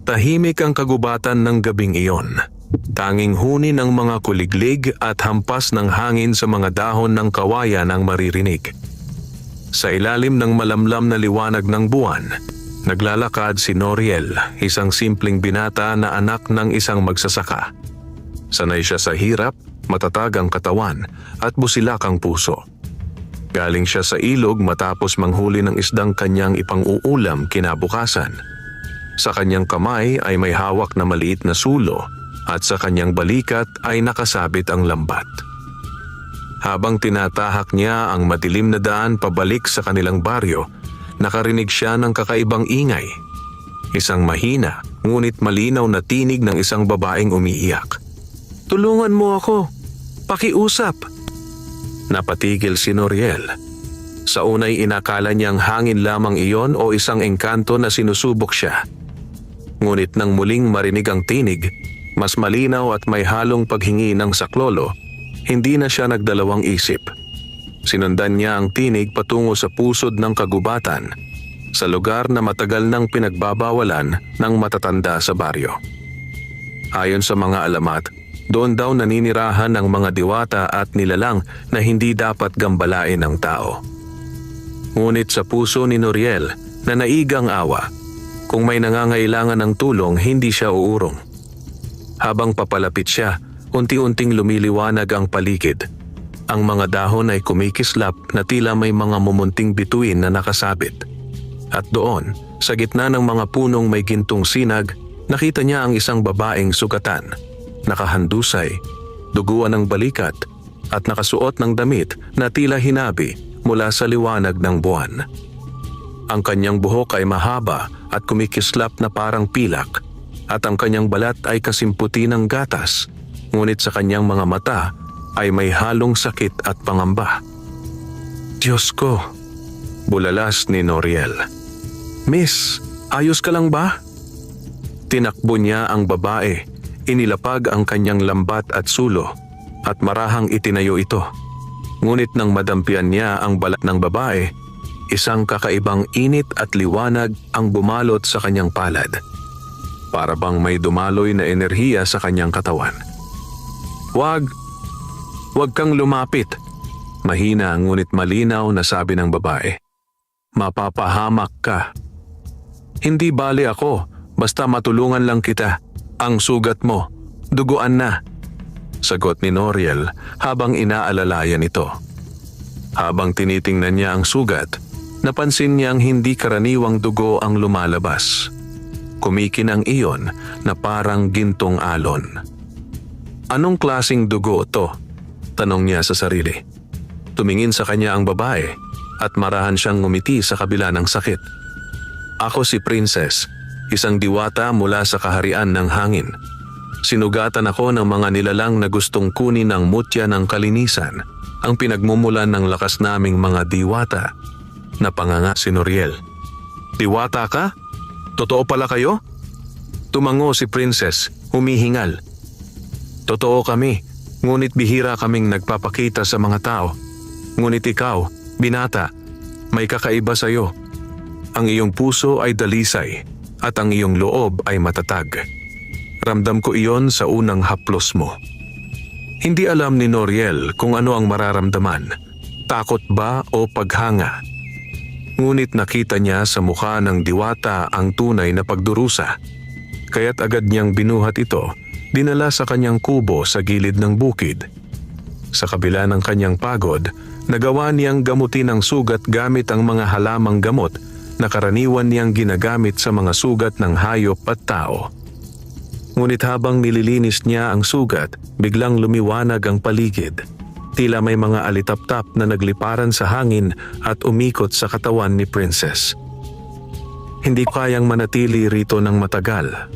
Tahimik ang kagubatan ng gabing iyon. Tanging huni ng mga kuliglig at hampas ng hangin sa mga dahon ng kawayan ang maririnig. Sa ilalim ng malamlam na liwanag ng buwan, naglalakad si Noriel, isang simpleng binata na anak ng isang magsasaka. Sanay siya sa hirap, matatag ang katawan at busilak ang puso. Galing siya sa ilog matapos manghuli ng isdang kanyang ipang-uulam kinabukasan. Sa kanyang kamay ay may hawak na maliit na sulo at sa kanyang balikat ay nakasabit ang lambat. Habang tinatahak niya ang madilim na daan pabalik sa kanilang baryo, nakarinig siya ng kakaibang ingay. Isang mahina, ngunit malinaw na tinig ng isang babaeng umiiyak. "Tulungan mo ako! Pakiusap!" Napatigil si Noriel. Sa unay inakala niyang hangin lamang iyon o isang engkanto na sinusubok siya. Ngunit nang muling marinig ang tinig, mas malinaw at may halong paghingi ng saklolo, hindi na siya nagdalawang isip. Sinundan niya ang tinig patungo sa pusod ng kagubatan, sa lugar na matagal nang pinagbabawalan ng matatanda sa baryo. Ayon sa mga alamat, doon daw naninirahan ng mga diwata at nilalang na hindi dapat gambalain ng tao. Ngunit sa puso ni Noriel na naigang awa, kung may nangangailangan ng tulong, hindi siya uurong. Habang papalapit siya, unti-unting lumiliwanag ang paligid. Ang mga dahon ay kumikislap na tila may mga mumunting bituin na nakasabit. At doon, sa gitna ng mga punong may gintong sinag, nakita niya ang isang babaeng sugatan, nakahandusay, duguan ng balikat, at nakasuot ng damit na tila hinabi mula sa liwanag ng buwan. Ang kanyang buhok ay mahaba at kumikislap na parang pilak, at ang kanyang balat ay kasimputi ng gatas, ngunit sa kanyang mga mata ay may halong sakit at pangamba. "Diyos ko!" bulalas ni Noriel. "Miss, ayos ka lang ba?" Tinakbo niya ang babae, inilapag ang kanyang lambat at sulo, at marahang itinayo ito. Ngunit nang madampian niya ang balat ng babae, isang kakaibang init at liwanag ang bumalot sa kanyang palad. Para bang may dumaloy na enerhiya sa kanyang katawan. Wag kang lumapit," mahina ngunit malinaw na sabi ng babae. "Mapapahamak ka." "Hindi bali ako, basta matulungan lang kita. Ang sugat mo, duguan na," sagot ni Noriel habang inaalalayan ito. Habang tinitingnan niya ang sugat, napansin niyang hindi karaniwang dugo ang lumalabas. Kumikinang iyon na parang gintong alon. "Anong klasing dugo to?" tanong niya sa sarili. Tumingin sa kanya ang babae at marahan siyang ngumiti sa kabila ng sakit. "Ako si Princess, isang diwata mula sa kaharian ng hangin. Sinugatan ako ng mga nilalang na gustong kunin ang mutya ng kalinisan, ang pinagmumulan ng lakas naming mga diwata," napanganga si Noriel. "Diwata ka? Totoo pala kayo?" Tumango si Princess, humihingal. "Totoo kami, ngunit bihira kaming nagpapakita sa mga tao. Ngunit ikaw, binata, may kakaiba sa iyo. Ang iyong puso ay dalisay at ang iyong loob ay matatag. Ramdam ko iyon sa unang haplos mo." Hindi alam ni Noriel kung ano ang mararamdaman, takot ba o paghanga. Ngunit nakita niya sa mukha ng diwata ang tunay na pagdurusa. Kaya't agad niyang binuhat ito, dinala sa kanyang kubo sa gilid ng bukid. Sa kabila ng kanyang pagod, nagawa niyang gamutin ang sugat gamit ang mga halamang gamot na karaniwan niyang ginagamit sa mga sugat ng hayop at tao. Ngunit habang nililinis niya ang sugat, biglang lumiwanag ang paligid. Tila may mga alitaptap na nagliparan sa hangin at umikot sa katawan ni Princess. "Hindi ko kayang manatili rito ng matagal,"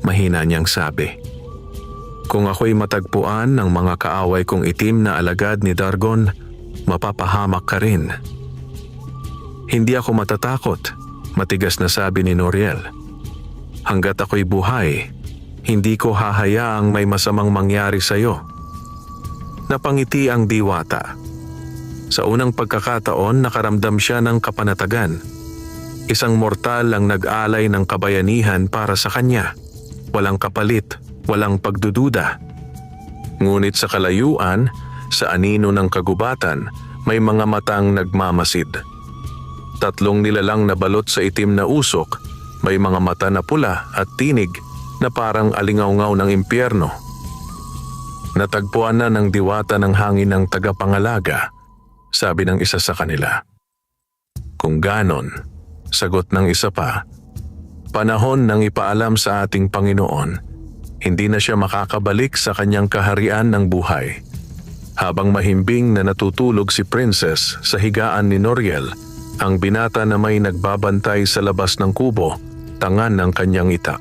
mahina niyang sabi. "Kung ako'y matagpuan ng mga kaaway kong itim na alagad ni Dargon, mapapahamak ka rin." "Hindi ako matatakot," matigas na sabi ni Noriel. "Hanggat ako'y buhay, hindi ko hahayaang may masamang mangyari sa iyo." Napangiti ang diwata. Sa unang pagkakataon, nakaramdam siya ng kapanatagan. Isang mortal ang nag-alay ng kabayanihan para sa kanya. Walang kapalit, walang pagdududa. Ngunit sa kalayuan, sa anino ng kagubatan, may mga matang nagmamasid. 3 nilalang na balot sa itim na usok, may mga mata na pula at tinig na parang alingawngaw ng impyerno. Natagpuan na ng diwata ng hangin ng tagapangalaga, sabi ng isa sa kanila. Kung ganon, sagot ng isa pa, panahon nang ipaalam sa ating Panginoon, hindi na siya makakabalik sa kanyang kaharian ng buhay. Habang mahimbing na natutulog si Princess sa higaan ni Noriel, ang binata na may nagbabantay sa labas ng kubo, tangan ng kanyang itak.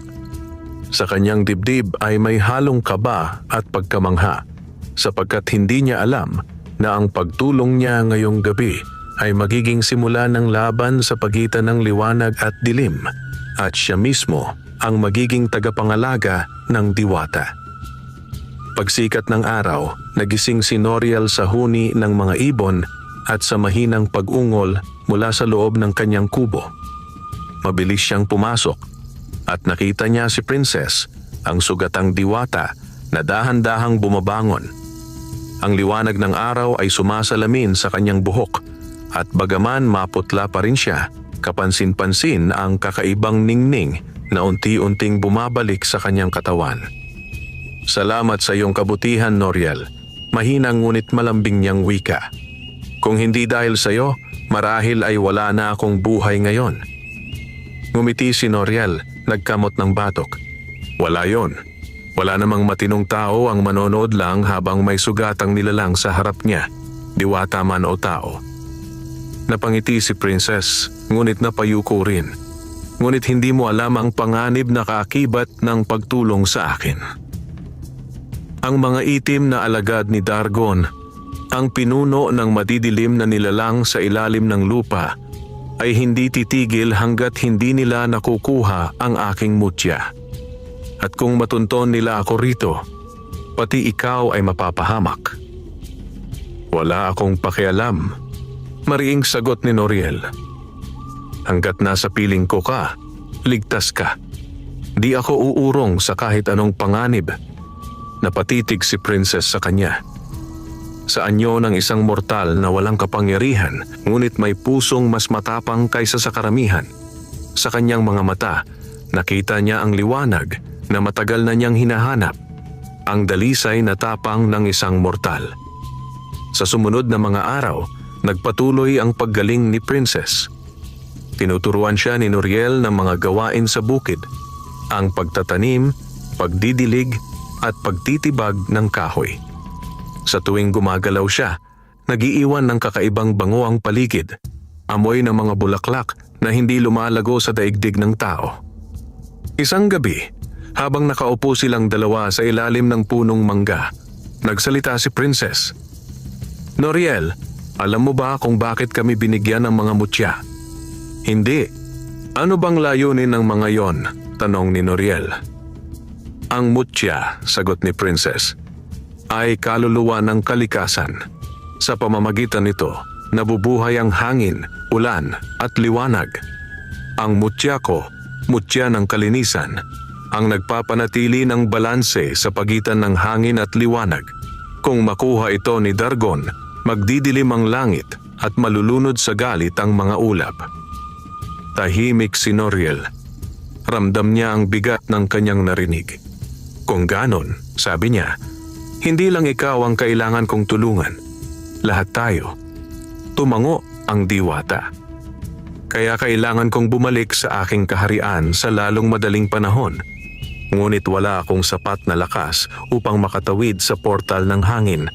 Sa kanyang dibdib ay may halong kaba at pagkamangha, sapagkat hindi niya alam na ang pagtulong niya ngayong gabi ay magiging simula ng laban sa pagitan ng liwanag at dilim, at siya mismo ang magiging tagapangalaga ng diwata. Pagsikat ng araw, nagising si Noriel sa huni ng mga ibon at sa mahinang pag-ungol mula sa loob ng kanyang kubo. Mabilis siyang pumasok at nakita niya si Princess, ang sugatang diwata na dahan-dahang bumabangon. Ang liwanag ng araw ay sumasalamin sa kanyang buhok at bagaman maputla pa rin siya, kapansin-pansin ang kakaibang ningning na unti-unting bumabalik sa kanyang katawan. Salamat sa iyong kabutihan, Noriel. Mahinang ngunit malambing niyang wika. Kung hindi dahil sa iyo, marahil ay wala na akong buhay ngayon. Ngumiti si Noriel, nagkamot ng batok. Wala yon. Wala namang matinong tao ang manonood lang habang may sugatang nilalang sa harap niya, diwata man o tao. Napangiti si Princess, ngunit napayuko rin. Ngunit hindi mo alam ang panganib na kaakibat ng pagtulong sa akin. Ang mga itim na alagad ni Dargon, ang pinuno ng madidilim na nilalang sa ilalim ng lupa, ay hindi titigil hanggat hindi nila nakukuha ang aking mutya. At kung matunton nila ako rito, pati ikaw ay mapapahamak. Wala akong pakialam, mariing sagot ni Noriel. Hanggat nasa piling ko ka, ligtas ka. Di ako uurong sa kahit anong panganib. Napatitig si Princess sa kanya. Sa anyo ng isang mortal na walang kapangyarihan, ngunit may pusong mas matapang kaysa sa karamihan. Sa kanyang mga mata, nakita niya ang liwanag na matagal na niyang hinahanap, ang dalisay na tapang ng isang mortal. Sa sumunod na mga araw, nagpatuloy ang paggaling ni Princess. Tinuturuan siya ni Noriel ng mga gawain sa bukid, ang pagtatanim, pagdidilig, at pagtitibag ng kahoy. Sa tuwing gumagalaw siya, nagiiwan ng kakaibang bango ang paligid, amoy ng mga bulaklak na hindi lumalago sa daigdig ng tao. Isang gabi, habang nakaupo silang dalawa sa ilalim ng punong mangga, nagsalita si Princess. Noriel, alam mo ba kung bakit kami binigyan ng mga mutya? Hindi. Ano bang layunin ng mga yon? Tanong ni Noriel. Ang mutya, sagot ni Princess, ay kaluluwa ng kalikasan. Sa pamamagitan nito, nabubuhay ang hangin, ulan at liwanag. Ang mutya ko, mutya ng kalinisan, ang nagpapanatili ng balanse sa pagitan ng hangin at liwanag. Kung makuha ito ni Dargon, magdidilim ang langit at malulunod sa galit ang mga ulap. Tahimik si Noriel. Ramdam niya ang bigat ng kanyang narinig. Kung ganon, sabi niya, hindi lang ikaw ang kailangan kong tulungan. Lahat tayo. Tumango ang diwata. Kaya kailangan kong bumalik sa aking kaharian sa lalong madaling panahon. Ngunit wala akong sapat na lakas upang makatawid sa portal ng hangin.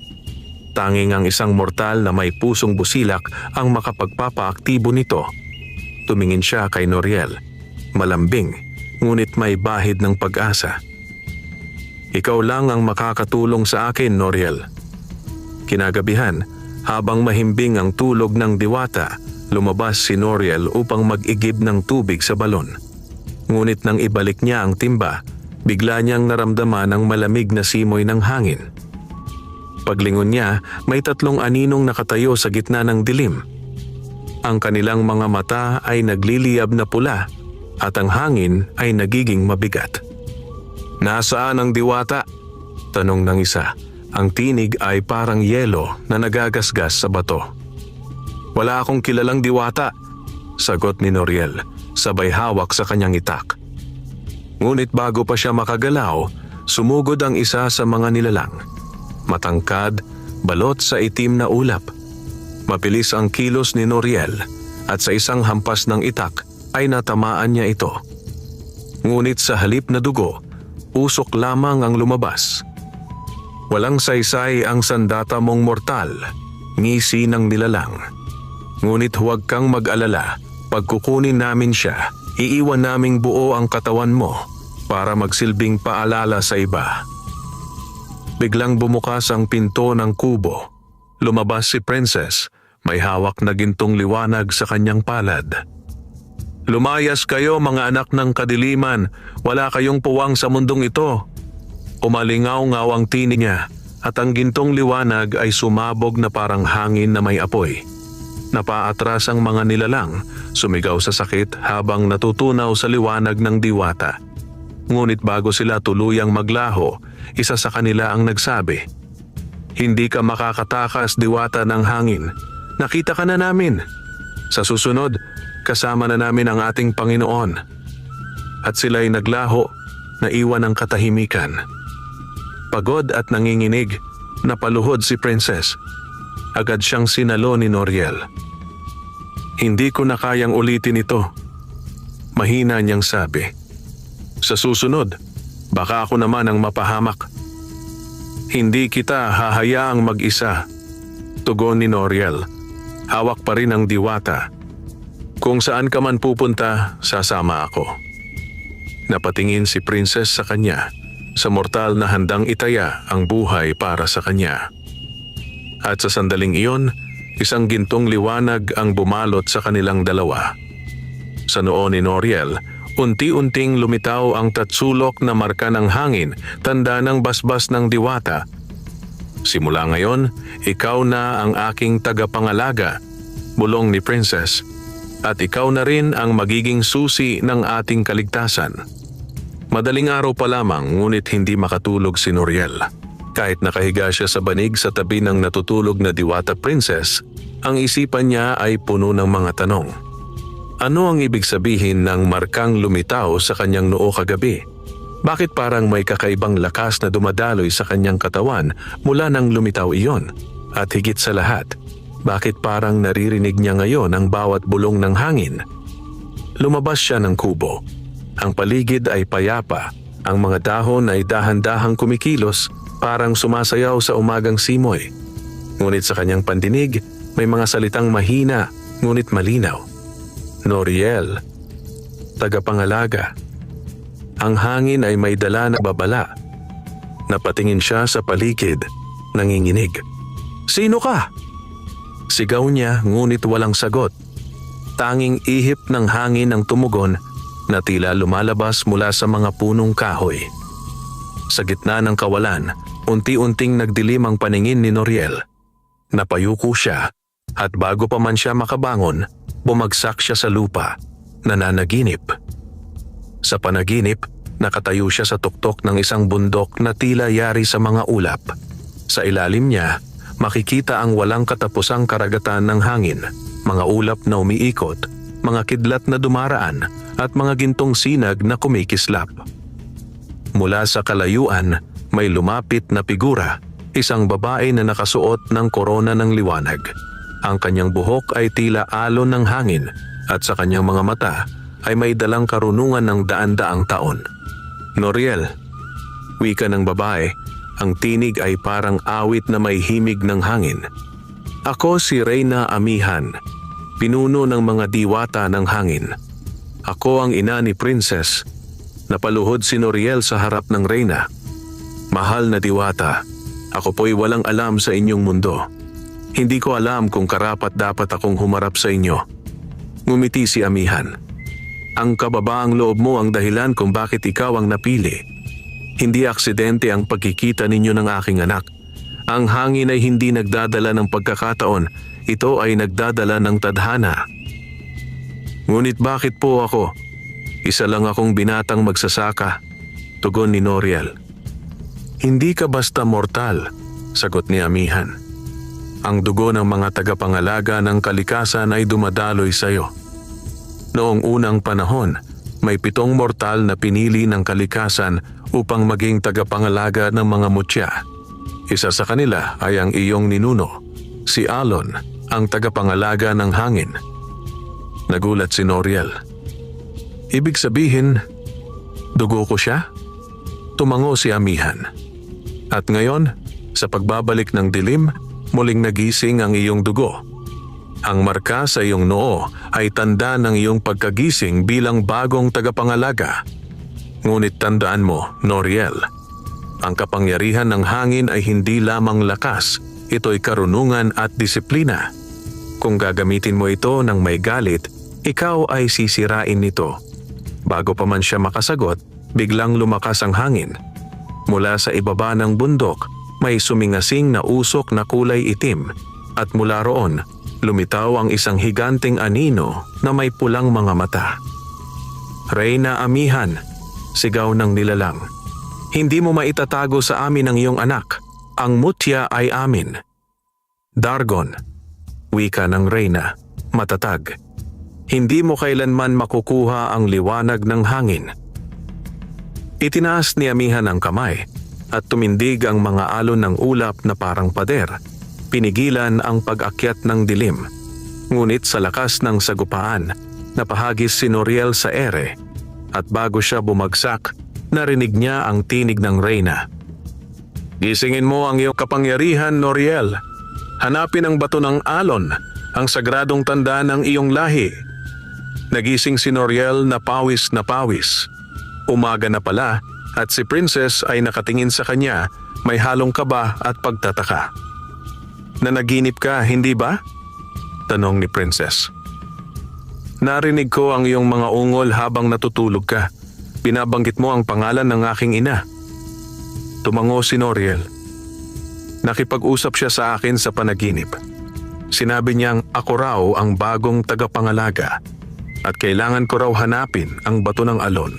Tanging ang isang mortal na may pusong busilak ang makapagpapaaktibo nito. Tumingin siya kay Noriel. Malambing, ngunit may bahid ng pag-asa. Ikaw lang ang makakatulong sa akin, Noriel. Kinagabihan, habang mahimbing ang tulog ng diwata, lumabas si Noriel upang mag-igib ng tubig sa balon. Ngunit nang ibalik niya ang timba, bigla niyang naramdaman ang malamig na simoy ng hangin. Paglingon niya, may 3 aninong nakatayo sa gitna ng dilim. Ang kanilang mga mata ay nagliliyab na pula at ang hangin ay nagiging mabigat. "Nasaan ang diwata?" tanong ng isa. Ang tinig ay parang yelo na nagagasgas sa bato. "Wala akong kilalang diwata," sagot ni Noriel, sabay hawak sa kanyang itak. Ngunit bago pa siya makagalaw, sumugod ang isa sa mga nilalang. Matangkad, balot sa itim na ulap. Mabilis ang kilos ni Noriel at sa isang hampas ng itak ay natamaan niya ito. Ngunit sa halip na dugo, usok lamang ang lumabas. "Walang saysay ang sandata mong mortal," ngisi ng nilalang. "Ngunit huwag kang mag-alala, pagkukunin namin siya, iiwan naming buo ang katawan mo para magsilbing paalala sa iba." Biglang bumukas ang pinto ng kubo. Lumabas si Princess, may hawak na gintong liwanag sa kanyang palad. "Lumayas kayo mga anak ng kadiliman, wala kayong puwang sa mundong ito." Umalingaw-ngaw ang tinig niya at ang gintong liwanag ay sumabog na parang hangin na may apoy. Napaatras ang mga nilalang, sumigaw sa sakit habang natutunaw sa liwanag ng diwata. Ngunit bago sila tuluyang maglaho, isa sa kanila ang nagsabi, "Hindi ka makakatakas, diwata ng hangin. Nakita ka na namin. Sa susunod, kasama na namin ang ating Panginoon." At sila'y naglaho, naiwan ang katahimikan. Pagod at nanginginig, napaluhod si Princess. Agad siyang sinalo ni Noriel. "Hindi ko na kayang ulitin ito," mahina niyang sabi. "Sa susunod, baka ako naman ang mapahamak." "Hindi kita hahayaang mag-isa," tugon ni Noriel. "Hawak pa rin ang diwata. Kung saan ka man pupunta, sasama ako." Napatingin si Princess sa kanya, sa mortal na handang itaya ang buhay para sa kanya. At sa sandaling iyon, isang gintong liwanag ang bumalot sa kanilang dalawa. Sa noo ni Noriel, unti-unting lumitaw ang tatsulok na marka ng hangin, tanda ng basbas ng diwata. "Simula ngayon, ikaw na ang aking tagapangalaga," bulong ni Princess. "At ikaw na rin ang magiging susi ng ating kaligtasan." Madaling araw pa lamang ngunit hindi makatulog si Noriel. Kahit nakahiga siya sa banig sa tabi ng natutulog na diwata princess, ang isipan niya ay puno ng mga tanong. Ano ang ibig sabihin ng markang lumitaw sa kanyang noo kagabi? Bakit parang may kakaibang lakas na dumadaloy sa kanyang katawan mula nang lumitaw iyon? At higit sa lahat, bakit parang naririnig niya ngayon ang bawat bulong ng hangin? Lumabas siya ng kubo. Ang paligid ay payapa, ang mga dahon ay dahan-dahang kumikilos parang sumasayaw sa umagang simoy. Ngunit sa kanyang pandinig, may mga salitang mahina ngunit malinaw. "Noriel, tagapangalaga." Ang hangin ay may dala na babala. Napatingin siya sa paligid, nanginginig. "Sino ka?" Sigaw niya ngunit walang sagot. Tanging ihip ng hangin ang tumugon na tila lumalabas mula sa mga punong kahoy. Sa gitna ng kawalan, unti-unting nagdilim ang paningin ni Noriel. Napayuko siya at bago pa man siya makabangon, bumagsak siya sa lupa, nananaginip. Sa panaginip, nakatayo siya sa tuktok ng isang bundok na tila yari sa mga ulap. Sa ilalim niya, makikita ang walang katapusang karagatan ng hangin, mga ulap na umiikot, mga kidlat na dumaraan at mga gintong sinag na kumikislap. Mula sa kalayuan, may lumapit na figura, isang babae na nakasuot ng korona ng liwanag. Ang kanyang buhok ay tila alon ng hangin at sa kanyang mga mata ay may dalang karunungan ng daan-daang taon. "Noriel," wika ng babae, ang tinig ay parang awit na may himig ng hangin. "Ako si Reyna Amihan, pinuno ng mga diwata ng hangin. Ako ang ina ni Princess." Napaluhod si Noriel sa harap ng Reyna. "Mahal na diwata, ako po'y walang alam sa inyong mundo. Hindi ko alam kung karapat-dapat akong humarap sa inyo." Ngumiti si Amihan. "Ang kababaang loob mo ang dahilan kung bakit ikaw ang napili. Hindi aksidente ang pagkikita ninyo ng aking anak. Ang hangin ay hindi nagdadala ng pagkakataon, ito ay nagdadala ng tadhana. Ngunit bakit po ako? Isa lang akong binatang magsasaka, tugon ni Noriel. Hindi ka basta mortal, sagot ni Amihan. Ang dugo ng mga tagapangalaga ng kalikasan ay dumadaloy sa iyo. Noong unang panahon, may 7 mortal na pinili ng kalikasan upang maging tagapangalaga ng mga mutya. Isa sa kanila ay ang iyong ninuno, si Alon, ang tagapangalaga ng hangin. Nagulat si Noriel. Ibig sabihin, dugo ko siya? Tumango si Amihan. At ngayon, sa pagbabalik ng dilim, muling nagising ang iyong dugo. Ang marka sa iyong noo ay tanda ng iyong pagkagising bilang bagong tagapangalaga. Ngunit tandaan mo, Noriel, ang kapangyarihan ng hangin ay hindi lamang lakas, ito'y karunungan at disiplina. Kung gagamitin mo ito ng may galit, ikaw ay sisirain nito. Bago pa man siya makasagot, biglang lumakas ang hangin. Mula sa ibaba ng bundok, may sumingasing na usok na kulay itim at mula roon, lumitaw ang isang higanting anino na may pulang mga mata. Reyna Amihan, sigaw ng nilalang. Hindi mo maitatago sa amin ang iyong anak. Ang mutya ay amin. Dargon, wika ng Reyna, matatag. Hindi mo kailanman makukuha ang liwanag ng hangin. Itinaas ni Amihan ang kamay at tumindig ang mga alon ng ulap na parang pader. Pinigilan ang pag-akyat ng dilim. Ngunit sa lakas ng sagupaan, napahagis si Noriel sa ere at bago siya bumagsak, narinig niya ang tinig ng Reyna. Gisingin mo ang iyong kapangyarihan, Noriel. Hanapin ang bato ng alon, ang sagradong tanda ng iyong lahi. Nagising si Noriel na pawis na pawis. Umaga na pala at si Princess ay nakatingin sa kanya, may halong kaba at pagtataka. Nanaginip ka, hindi ba? Tanong ni Princess. Narinig ko ang iyong mga ungol habang natutulog ka. Binabanggit mo ang pangalan ng aking ina. Tumango si Noriel. Nakipag-usap siya sa akin sa panaginip. Sinabi niyang ako raw ang bagong tagapangalaga at kailangan ko raw hanapin ang bato ng alon.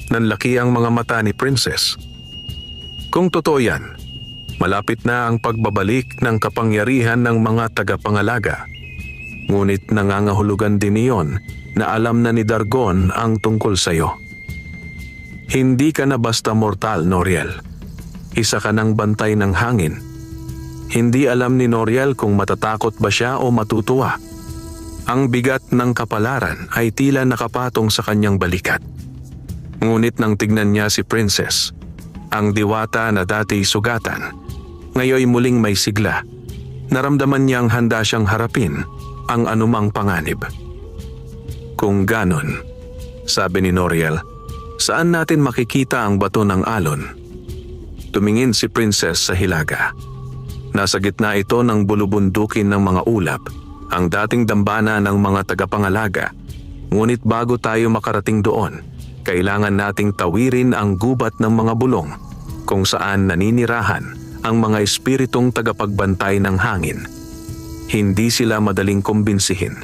Nanlaki ang mga mata ni Princess. Kung totoo yan, malapit na ang pagbabalik ng kapangyarihan ng mga tagapangalaga. Ngunit nangangahulugan din iyon na alam na ni Dargon ang tungkol sa iyo. Hindi ka na basta mortal, Noriel. Isa ka ng bantay ng hangin. Hindi alam ni Noriel kung matatakot ba siya o matutuwa. Ang bigat ng kapalaran ay tila nakapatong sa kanyang balikat. Ngunit nang tignan niya si Princess, ang diwata na dati sugatan, ngayon muling may sigla. Naramdaman niyang handa siyang harapin ang anumang panganib. Kung ganon, sabi ni Noriel, saan natin makikita ang bato ng alon? Tumingin si Princess sa hilaga. Nasa gitna ito ng bulubundukin ng mga ulap, ang dating dambana ng mga tagapangalaga. Ngunit bago tayo makarating doon, kailangan nating tawirin ang gubat ng mga bulong kung saan naninirahan ang mga espiritong tagapagbantay ng hangin. Hindi sila madaling kumbinsihin.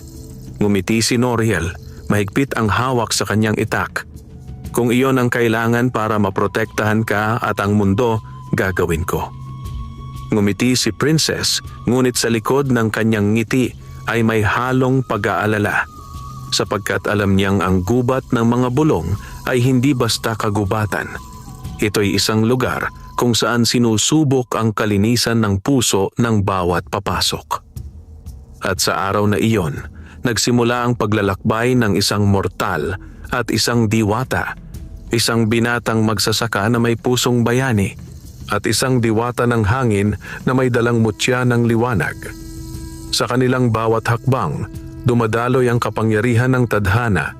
Ngumiti si Noriel, mahigpit ang hawak sa kanyang itak. Kung iyon ang kailangan para maprotektahan ka at ang mundo, gagawin ko. Ngumiti si Princess, ngunit sa likod ng kanyang ngiti ay may halong pag-aalala. Sapagkat alam niyang ang gubat ng mga bulong ay hindi basta kagubatan. Ito'y isang lugar kung saan sinusubok ang kalinisan ng puso ng bawat papasok. At sa araw na iyon, nagsimula ang paglalakbay ng isang mortal at isang diwata, isang binatang magsasaka na may pusong bayani, at isang diwata ng hangin na may dalang mutya ng liwanag. Sa kanilang bawat hakbang, dumadaloy ang kapangyarihan ng tadhana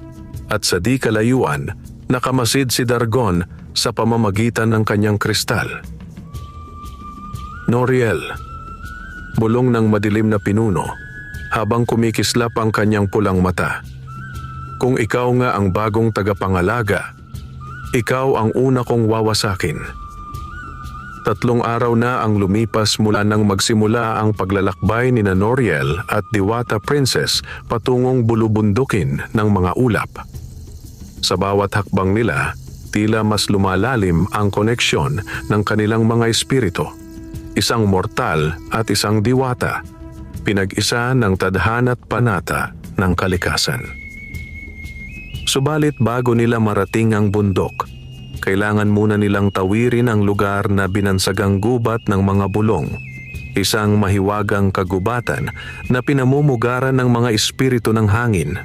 at sa di kalayuan, nakamasid si Dargon sa pamamagitan ng kanyang kristal. Noriel, bulong ng madilim na pinuno habang kumikislap ang kanyang pulang mata. Kung ikaw nga ang bagong tagapangalaga, ikaw ang una kong wawasakin. 3 araw na ang lumipas mula nang magsimula ang paglalakbay ni Noriel at Diwata Princess patungong bulubundukin ng mga ulap. Sa bawat hakbang nila, tila mas lumalalim ang koneksyon ng kanilang mga espiritu. Isang mortal at isang diwata, pinag-isa ng tadhana't panata ng kalikasan. Subalit bago nila marating ang bundok, kailangan muna nilang tawirin ang lugar na binansagang gubat ng mga bulong, isang mahiwagang kagubatan na pinamumugaran ng mga espiritu ng hangin,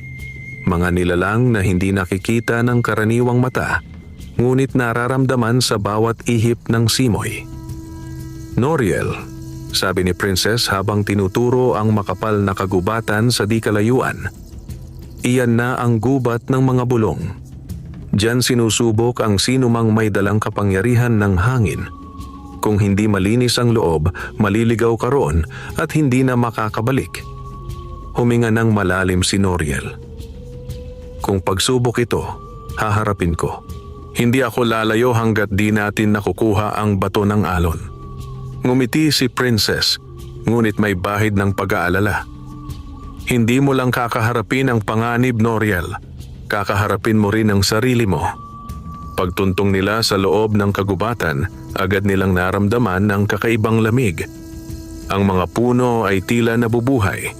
mga nilalang na hindi nakikita ng karaniwang mata, ngunit nararamdaman sa bawat ihip ng simoy. Noriel, sabi ni Princess habang tinuturo ang makapal na kagubatan sa di kalayuan. Iyan na ang gubat ng mga bulong. Diyan sinusubok ang sinumang may dalang kapangyarihan ng hangin. Kung hindi malinis ang loob, maliligaw ka roon at hindi na makakabalik. Huminga ng malalim si Noriel. Kung pagsubok ito, haharapin ko. Hindi ako lalayo hanggat di natin nakukuha ang bato ng alon. Ngumiti si Princess, ngunit may bahid ng pag-aalala. Hindi mo lang kakaharapin ang panganib, Noriel. Kakaharapin mo rin ang sarili mo. Pagtuntong nila sa loob ng kagubatan, agad nilang naramdaman ang kakaibang lamig. Ang mga puno ay tila nabubuhay.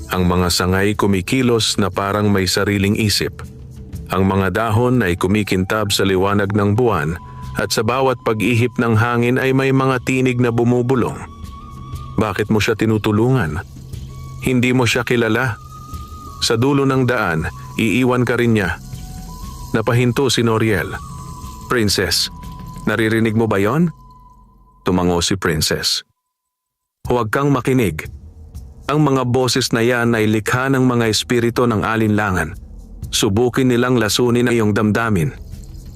Ang mga sangay kumikilos na parang may sariling isip. Ang mga dahon ay kumikintab sa liwanag ng buwan at sa bawat pag-ihip ng hangin ay may mga tinig na bumubulong. Bakit mo siya tinutulungan? Hindi mo siya kilala. Sa dulo ng daan, iiwan ka rin niya. Napahinto si Noriel. Princess, naririnig mo ba yon? Tumango si Princess. Huwag kang makinig. Ang mga boses na yan ay likha ng mga espiritu ng alinlangan. Subukin nilang lasunin ang iyong damdamin.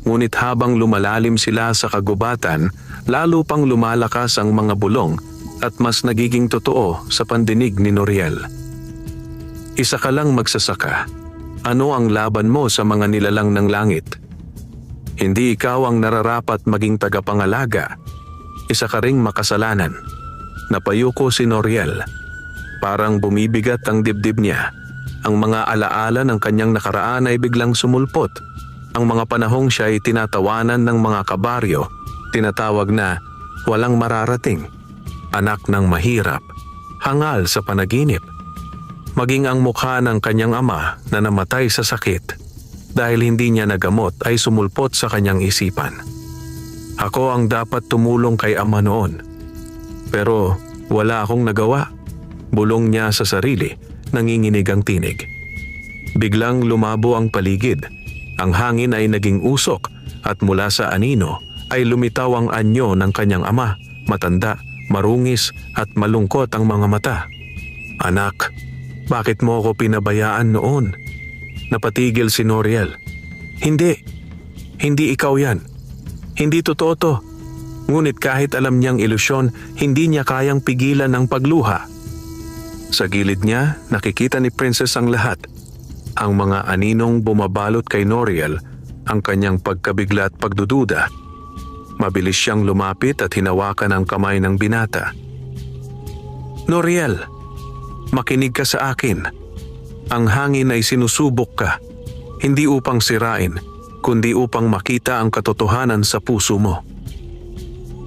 Ngunit habang lumalalim sila sa kagubatan, lalo pang lumalakas ang mga bulong at mas nagiging totoo sa pandinig ni Noriel. Isa ka lang magsasaka. Ano ang laban mo sa mga nilalang ng langit? Hindi ikaw ang nararapat maging tagapangalaga. Isa ka ring makasalanan. Napayuko si Noriel. Parang bumibigat ang dibdib niya. Ang mga alaala ng kanyang nakaraan ay biglang sumulpot. Ang mga panahong siya ay tinatawanan ng mga kabaryo, tinatawag na walang mararating, anak ng mahirap, hangal sa panaginip. Maging ang mukha ng kanyang ama na namatay sa sakit dahil hindi niya nagamot ay sumulpot sa kanyang isipan. Ako ang dapat tumulong kay ama noon. Pero wala akong nagawa. Bulong niya sa sarili, nanginginig ang tinig. Biglang lumabo ang paligid. Ang hangin ay naging usok at mula sa anino ay lumitaw ang anyo ng kanyang ama, matanda, marungis at malungkot ang mga mata. Anak, bakit mo ako pinabayaan noon? Napatigil si Noriel. Hindi ikaw yan. Hindi totoo to. Ngunit kahit alam niyang ilusyon, hindi niya kayang pigilan ang pagluha. Sa gilid niya, nakikita ni Princess ang lahat. Ang mga aninong bumabalot kay Noriel, ang kanyang pagkabigla at pagdududa. Mabilis siyang lumapit at hinawakan ang kamay ng binata. Noriel, makinig ka sa akin. Ang hangin ay sinusubok ka, hindi upang sirain, kundi upang makita ang katotohanan sa puso mo.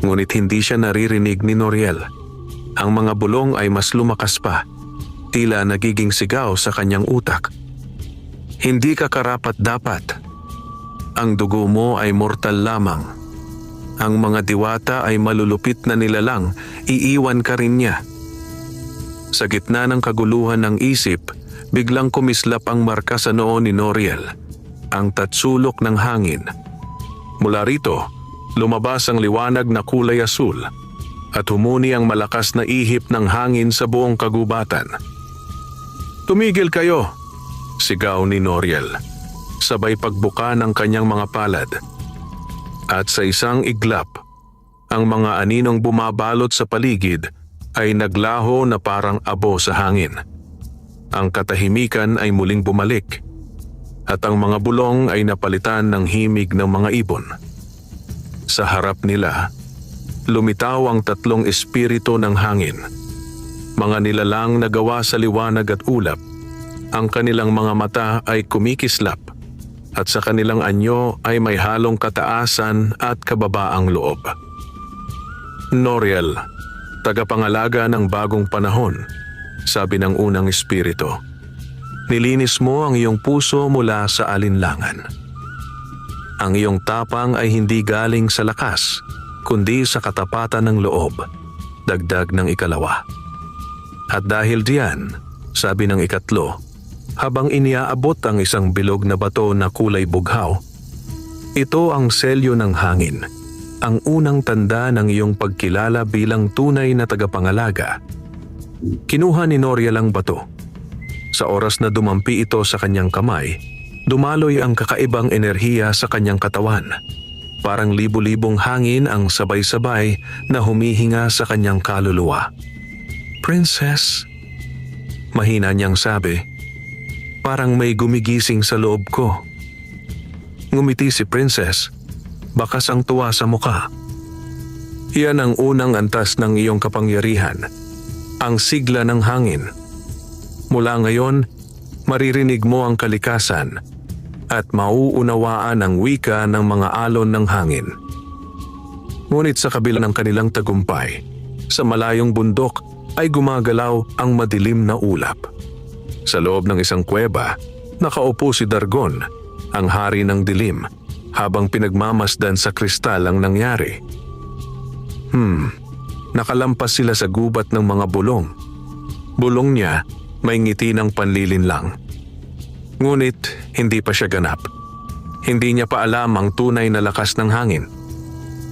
Ngunit hindi siya naririnig ni Noriel. Ang mga bulong ay mas lumakas pa, tila nagiging sigaw sa kanyang utak. Hindi ka karapat-dapat. Ang dugo mo ay mortal lamang. Ang mga diwata ay malulupit na nilalang, iiwan ka rin niya. Sa gitna ng kaguluhan ng isip, biglang kumislap ang marka sa noo ni Noriel, ang tatsulok ng hangin. Mula rito, lumabas ang liwanag na kulay asul at humuni ang malakas na ihip ng hangin sa buong kagubatan. Tumigil kayo! Sigaw ni Noriel, sabay pagbuka ng kanyang mga palad. At sa isang iglap, ang mga aninong bumabalot sa paligid ay naglaho na parang abo sa hangin. Ang katahimikan ay muling bumalik at ang mga bulong ay napalitan ng himig ng mga ibon. Sa harap nila, lumitaw ang tatlong espiritu ng hangin. Mga nilalang na gawa sa liwanag at ulap. Ang kanilang mga mata ay kumikislap at sa kanilang anyo ay may halong kataasan at kababaang loob. Noriel, tagapangalaga ng bagong panahon, sabi ng unang espiritu. Nilinis mo ang iyong puso mula sa alinlangan. Ang iyong tapang ay hindi galing sa lakas, kundi sa katapatan ng loob, dagdag ng ikalawa. At dahil diyan, sabi ng ikatlo, habang iniaabot ang isang bilog na bato na kulay bughaw, ito ang selyo ng hangin, ang unang tanda ng iyong pagkilala bilang tunay na tagapangalaga. Kinuha ni Noriel ang bato. Sa oras na dumampi ito sa kanyang kamay, dumaloy ang kakaibang enerhiya sa kanyang katawan. Parang libu-libong hangin ang sabay-sabay na humihinga sa kanyang kaluluwa. "Princess," mahina niyang sabi, "parang may gumigising sa loob ko." Ngumiti si Princess, bakas ang tuwa sa muka. "Iyan ang unang antas ng iyong kapangyarihan, ang sigla ng hangin. Mula ngayon, maririnig mo ang kalikasan at mauunawaan ang wika ng mga alon ng hangin." Ngunit sa kabila ng kanilang tagumpay, sa malayong bundok ay gumagalaw ang madilim na ulap. Sa loob ng isang kuweba, nakaupo si Dargon, ang hari ng dilim, habang pinagmamasdan sa kristal ang nangyari. Nakalampas sila sa gubat ng mga bulong. Bulong niya may ngiti ng panlilinlang. Ngunit hindi pa siya ganap. Hindi niya pa alam ang tunay na lakas ng hangin.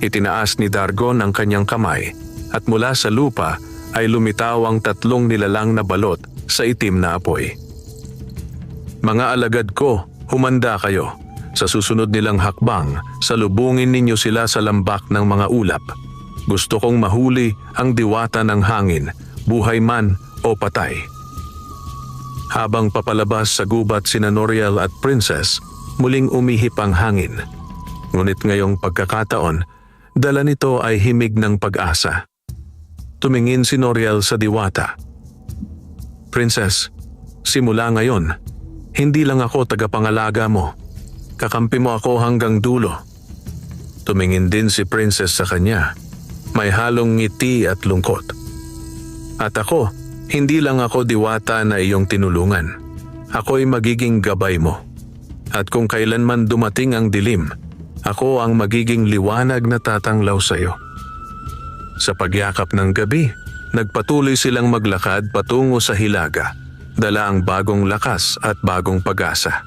Itinaas ni Dargon ang kanyang kamay at mula sa lupa ay lumitaw ang tatlong nilalang na balot sa itim na apoy. "Mga alagad ko, humanda kayo. Sa susunod nilang hakbang, salubungin ninyo sila sa lambak ng mga ulap. Gusto kong mahuli ang diwata ng hangin, buhay man o patay." Habang papalabas sa gubat sina Noriel at Princess, muling umihip ang hangin. Ngunit ngayong pagkakataon, dala nito ay himig ng pag-asa. Tumingin si Noriel sa diwata. "Princess, simula ngayon, hindi lang ako tagapangalaga mo. Kakampi mo ako hanggang dulo." Tumingin din si Princess sa kanya. May halong ngiti at lungkot. "At ako, hindi lang ako diwata na iyong tinulungan. Ako'y magiging gabay mo. At kung kailanman dumating ang dilim, ako ang magiging liwanag na tatanglaw sa iyo." Sa pagyakap ng gabi, nagpatuloy silang maglakad patungo sa hilaga, dala ang bagong lakas at bagong pag-asa.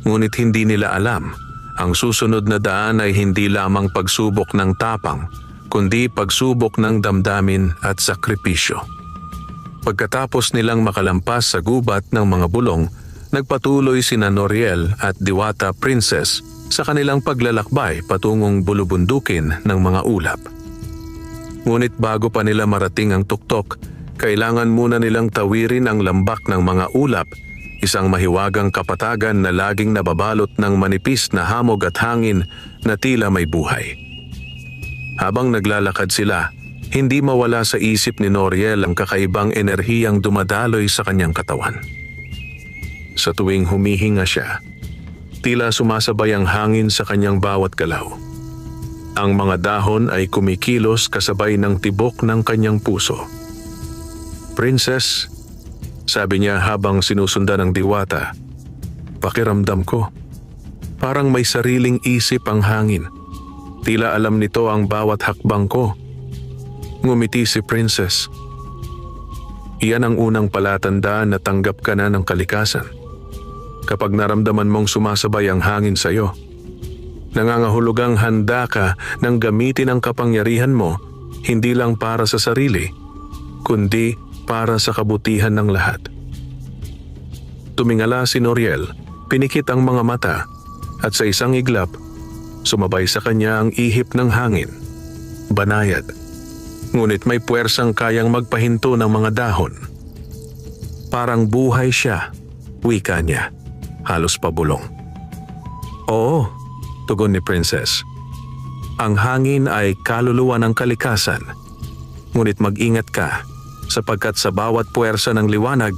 Ngunit hindi nila alam, ang susunod na daan ay hindi lamang pagsubok ng tapang, kundi pagsubok ng damdamin at sakripisyo. Pagkatapos nilang makalampas sa gubat ng mga bulong, nagpatuloy sina Noriel at Diwata Princess sa kanilang paglalakbay patungong bulubundukin ng mga ulap. Ngunit bago pa nila marating ang tuktok, kailangan muna nilang tawirin ang lambak ng mga ulap, isang mahiwagang kapatagan na laging nababalot ng manipis na hamog at hangin na tila may buhay. Habang naglalakad sila, hindi mawala sa isip ni Noriel ang kakaibang enerhiyang dumadaloy sa kanyang katawan. Sa tuwing humihinga siya, tila sumasabay ang hangin sa kanyang bawat galaw. Ang mga dahon ay kumikilos kasabay ng tibok ng kanyang puso. "Princess," sabi niya habang sinusundan ng diwata, "pakiramdam ko, parang may sariling isip ang hangin. Tila alam nito ang bawat hakbang ko." Ngumiti si Princess. "Iyan ang unang palatandaan na tanggap ka na ng kalikasan. Kapag naramdaman mong sumasabay ang hangin sa iyo, nangangahulugang handa ka ng gamitin ang kapangyarihan mo hindi lang para sa sarili, kundi para sa kabutihan ng lahat." Tumingala si Noriel, pinikit ang mga mata, at sa isang iglap, sumabay sa kanya ang ihip ng hangin. Banayad. Ngunit may puwersang kayang magpahinto ng mga dahon. Parang buhay siya, wika niya, halos pabulong. "Oo," tugon ni Princess. Ang hangin ay kaluluwa ng kalikasan. Ngunit mag-ingat ka sapagkat sa bawat puwersa ng liwanag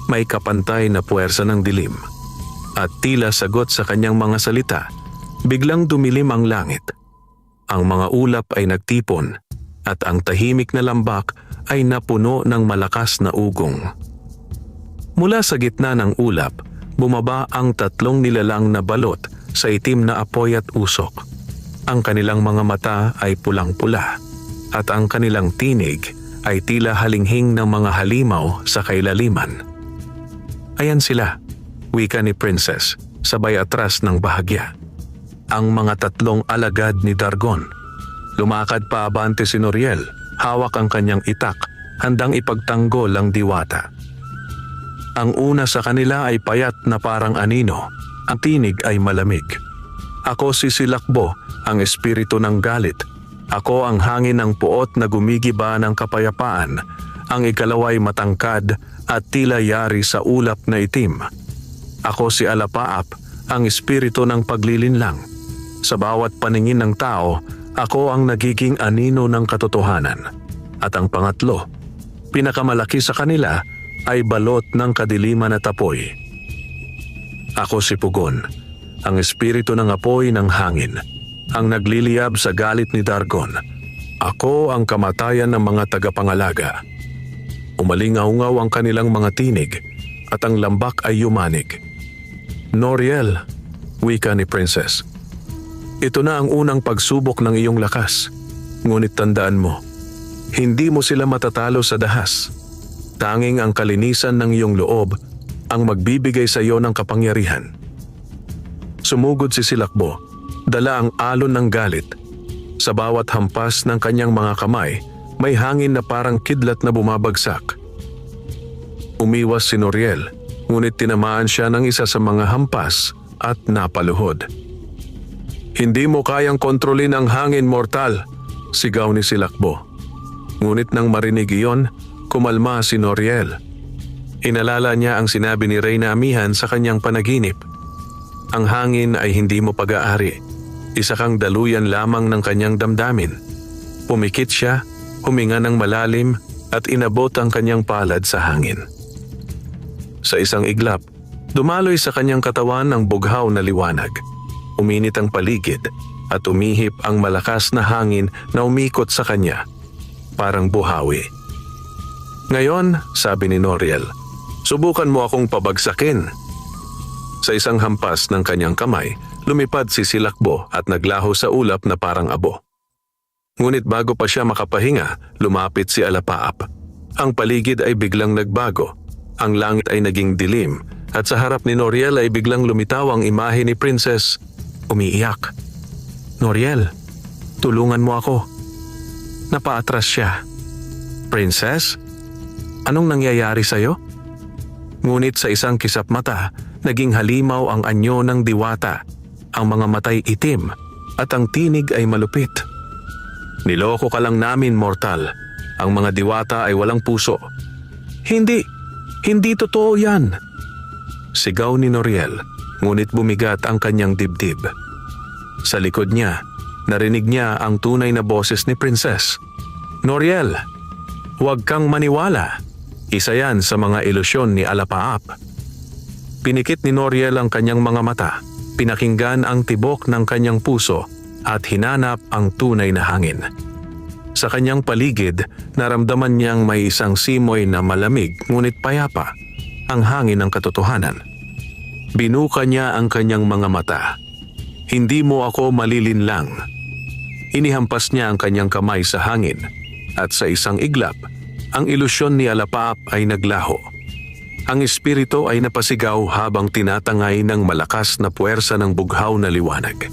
may kapantay na puwersa ng dilim. At tila sagot sa kanyang mga salita, biglang dumilim ang langit. Ang mga ulap ay nagtipon at ang tahimik na lambak ay napuno ng malakas na ugong. Mula sa gitna ng ulap, bumaba ang 3 nilalang na balot sa itim na apoy at usok. Ang kanilang mga mata ay pulang-pula at ang kanilang tinig ay tila halinghing ng mga halimaw sa kailaliman. Ayan sila, wika ni Princess, sabay atras ng bahagya. Ang mga 3 alagad ni Dargon. Lumakad pa abante si Noriel, hawak ang kanyang itak, handang ipagtanggol ang diwata. Ang una sa kanila ay payat na parang anino, ang tinig ay malamig. Ako si Silakbo, ang espiritu ng galit. Ako ang hangin ng puot na gumigiba ng kapayapaan. Ang ikalaway matangkad at tila yari sa ulap na itim. Ako si Alapaap, ang espiritu ng paglilinlang. Sa bawat paningin ng tao, ako ang nagiging anino ng katotohanan. At ang pangatlo, pinakamalaki sa kanila ay balot ng kadiliman at apoy. Ako si Pugon, ang espiritu ng apoy ng hangin, ang nagliliyab sa galit ni Dargon. Ako ang kamatayan ng mga tagapangalaga. Umalingaw-ngaw ang kanilang mga tinig at ang lambak ay yumanig. Noriel, wika ni Princess. Ito na ang unang pagsubok ng iyong lakas. Ngunit tandaan mo, hindi mo sila matatalo sa dahas. Tanging ang kalinisan ng iyong loob ang magbibigay sa iyo ng kapangyarihan. Sumugod si Silakbo, dala ang alon ng galit. Sa bawat hampas ng kanyang mga kamay, may hangin na parang kidlat na bumabagsak. Umiwas si Noriel, ngunit tinamaan siya ng isa sa mga hampas at napaluhod. Hindi mo kayang kontrolin ang hangin, mortal, sigaw ni Silakbo. Ngunit nang marinig iyon, kumalma si Noriel. Inalala niya ang sinabi ni Reyna Amihan sa kanyang panaginip. Ang hangin ay hindi mo pag-aari. Isa kang daluyan lamang ng kanyang damdamin. Pumikit siya, huminga ng malalim at inabot ang kanyang palad sa hangin. Sa isang iglap, dumaloy sa kanyang katawan ang bughaw na liwanag. Uminit ang paligid at umihip ang malakas na hangin na umikot sa kanya. Parang buhawi. Ngayon, sabi ni Noriel, subukan mo akong pabagsakin. Sa isang hampas ng kanyang kamay, lumipad si Silakbo at naglaho sa ulap na parang abo. Ngunit bago pa siya makapahinga, lumapit si Alapaap. Ang paligid ay biglang nagbago. Ang langit ay naging dilim at sa harap ni Noriel ay biglang lumitaw ang imahe ni Princess. Umiiyak. Noriel, tulungan mo ako. Napaatras siya. Princess? Anong nangyayari sa'yo? Ngunit sa isang kisap mata, naging halimaw ang anyo ng diwata. Ang mga matay itim at ang tinig ay malupit. Niloko ka lang namin, mortal. Ang mga diwata ay walang puso. Hindi totoo yan. Sigaw ni Noriel, ngunit bumigat ang kanyang dibdib. Sa likod niya, narinig niya ang tunay na boses ni Princess. Noriel, huwag kang maniwala. Isa yan sa mga ilusyon ni Alapaap. Pinikit ni Noriel ang kanyang mga mata, pinakinggan ang tibok ng kanyang puso at hinanap ang tunay na hangin. Sa kanyang paligid, naramdaman niyang may isang simoy na malamig ngunit payapa, ang hangin ng katotohanan. Binuka niya ang kanyang mga mata. Hindi mo ako malilinlang. Inihampas niya ang kanyang kamay sa hangin at sa isang iglap, ang ilusyon ni Alapaap ay naglaho. Ang espiritu ay napasigaw habang tinatangay ng malakas na puwersa ng bughaw na liwanag.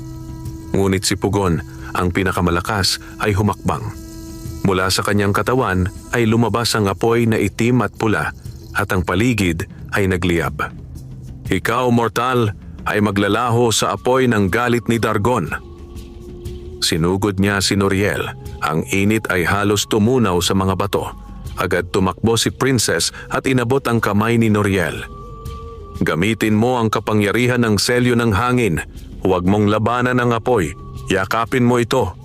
Ngunit si Pugon, ang pinakamalakas, ay humakbang. Mula sa kanyang katawan ay lumabas ang apoy na itim at pula at ang paligid ay nagliyab. Ikaw, mortal, ay maglalaho sa apoy ng galit ni Dargon. Sinugod niya si Noriel. Ang init ay halos tumunaw sa mga bato. Agad tumakbo si Princess at inabot ang kamay ni Noriel. Gamitin mo ang kapangyarihan ng selyo ng hangin. Huwag mong labanan ang apoy. Yakapin mo ito.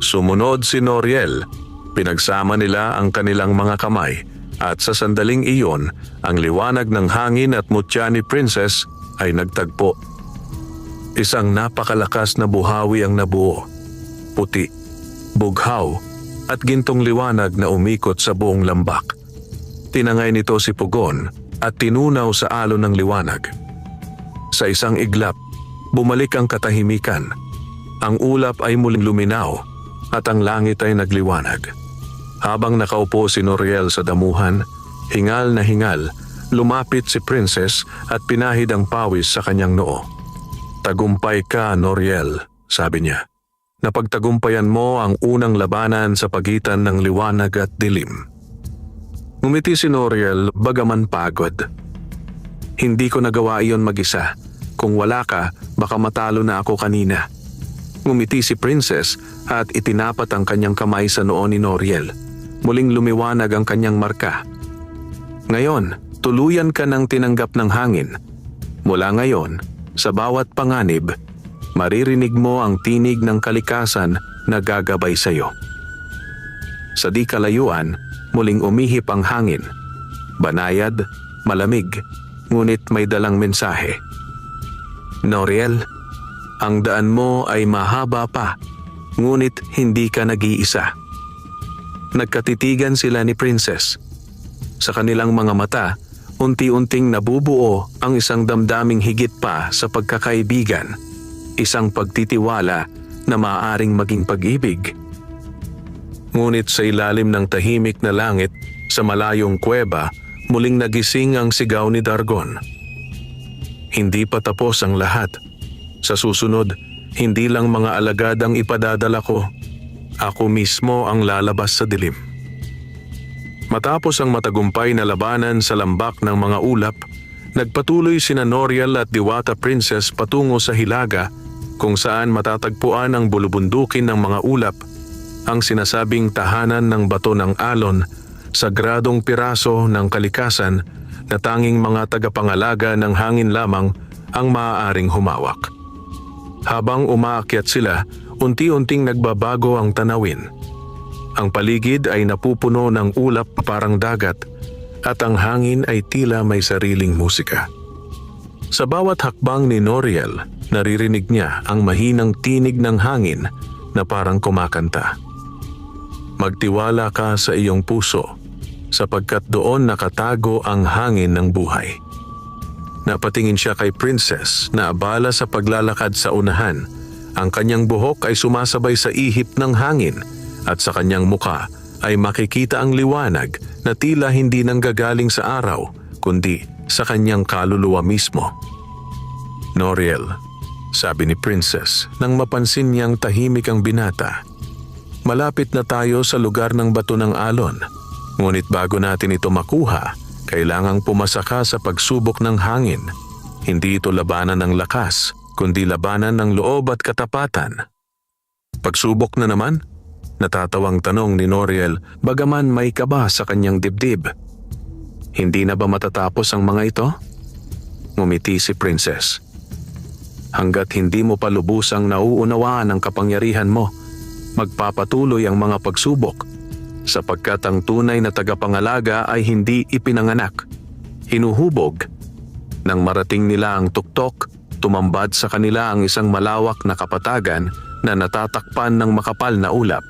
Sumunod si Noriel. Pinagsama nila ang kanilang mga kamay at sa sandaling iyon, ang liwanag ng hangin at mutya ni Princess ay nagtagpo. Isang napakalakas na buhawi ang nabuo. Puti, bughaw at gintong liwanag na umikot sa buong lambak. Tinangay nito si Pugon at tinunaw sa alon ng liwanag. Sa isang iglap, bumalik ang katahimikan. Ang ulap ay muling luminaw at ang langit ay nagliwanag. Habang nakaupo si Noriel sa damuhan, hingal na hingal, lumapit si Princess at pinahid ang pawis sa kanyang noo. "Tagumpay ka, Noriel," sabi niya. "Napagtagumpayan mo ang unang labanan sa pagitan ng liwanag at dilim." Ngumiti si Noriel bagaman pagod. "Hindi ko nagawa iyon mag-isa. Kung wala ka, baka matalo na ako kanina." Ngumiti si Princess at itinapat ang kanyang kamay sa noo ni Noriel. Muling lumiwanag ang kanyang marka. "Ngayon, tuluyan ka ng tinanggap ng hangin. Mula ngayon, sa bawat panganib, maririnig mo ang tinig ng kalikasan na gagabay sa iyo." Sa di kalayuan, muling umihip ang hangin. Banayad, malamig, ngunit may dalang mensahe. "Noriel, ang daan mo ay mahaba pa, ngunit hindi ka nag-iisa." Nagkatitigan sila ni Princess. Sa kanilang mga mata, unti-unting nabubuo ang isang damdaming higit pa sa pagkakaibigan, isang pagtitiwala na maaaring maging pag-ibig. Ngunit sa ilalim ng tahimik na langit, sa malayong kuweba, muling nagising ang sigaw ni Dargon. "Hindi pa tapos ang lahat. Sa susunod, hindi lang mga alagad ang ipadadala ko. Ako mismo ang lalabas sa dilim." Matapos ang matagumpay na labanan sa lambak ng mga ulap, nagpatuloy sina Noriel at Diwata Princess patungo sa Hilaga, kung saan matatagpuan ang bulubundukin ng mga ulap, ang sinasabing tahanan ng bato ng alon, sagradong piraso ng kalikasan na tanging mga tagapangalaga ng hangin lamang ang maaaring humawak. Habang umaakyat sila, unti-unting nagbabago ang tanawin. Ang paligid ay napupuno ng ulap parang dagat at ang hangin ay tila may sariling musika. Sa bawat hakbang ni Noriel, naririnig niya ang mahinang tinig ng hangin na parang kumakanta. "Magtiwala ka sa iyong puso, sapagkat doon nakatago ang hangin ng buhay." Napatingin siya kay Princess na abala sa paglalakad sa unahan. Ang kanyang buhok ay sumasabay sa ihip ng hangin at sa kanyang muka ay makikita ang liwanag na tila hindi nanggagaling sa araw kundi sa kanyang kaluluwa mismo. "Noriel," sabi ni Princess nang mapansin niyang tahimik ang binata, "malapit na tayo sa lugar ng bato ng alon. Ngunit bago natin ito makuha, kailangang pumasa ka sa pagsubok ng hangin. Hindi ito labanan ng lakas, kundi labanan ng loob at katapatan." "Pagsubok na naman?" natatawang tanong ni Noriel bagaman may kaba sa kanyang dibdib. "Hindi na ba matatapos ang mga ito?" Ngumiti si Princess. "Hanggat hindi mo pa lubusang nauunawaan ang kapangyarihan mo, magpapatuloy ang mga pagsubok, sapagkat ang tunay na tagapangalaga ay hindi ipinanganak, hinuhubog. Nang marating nila ang tuktok, tumambad sa kanila ang isang malawak na kapatagan na natatakpan ng makapal na ulap.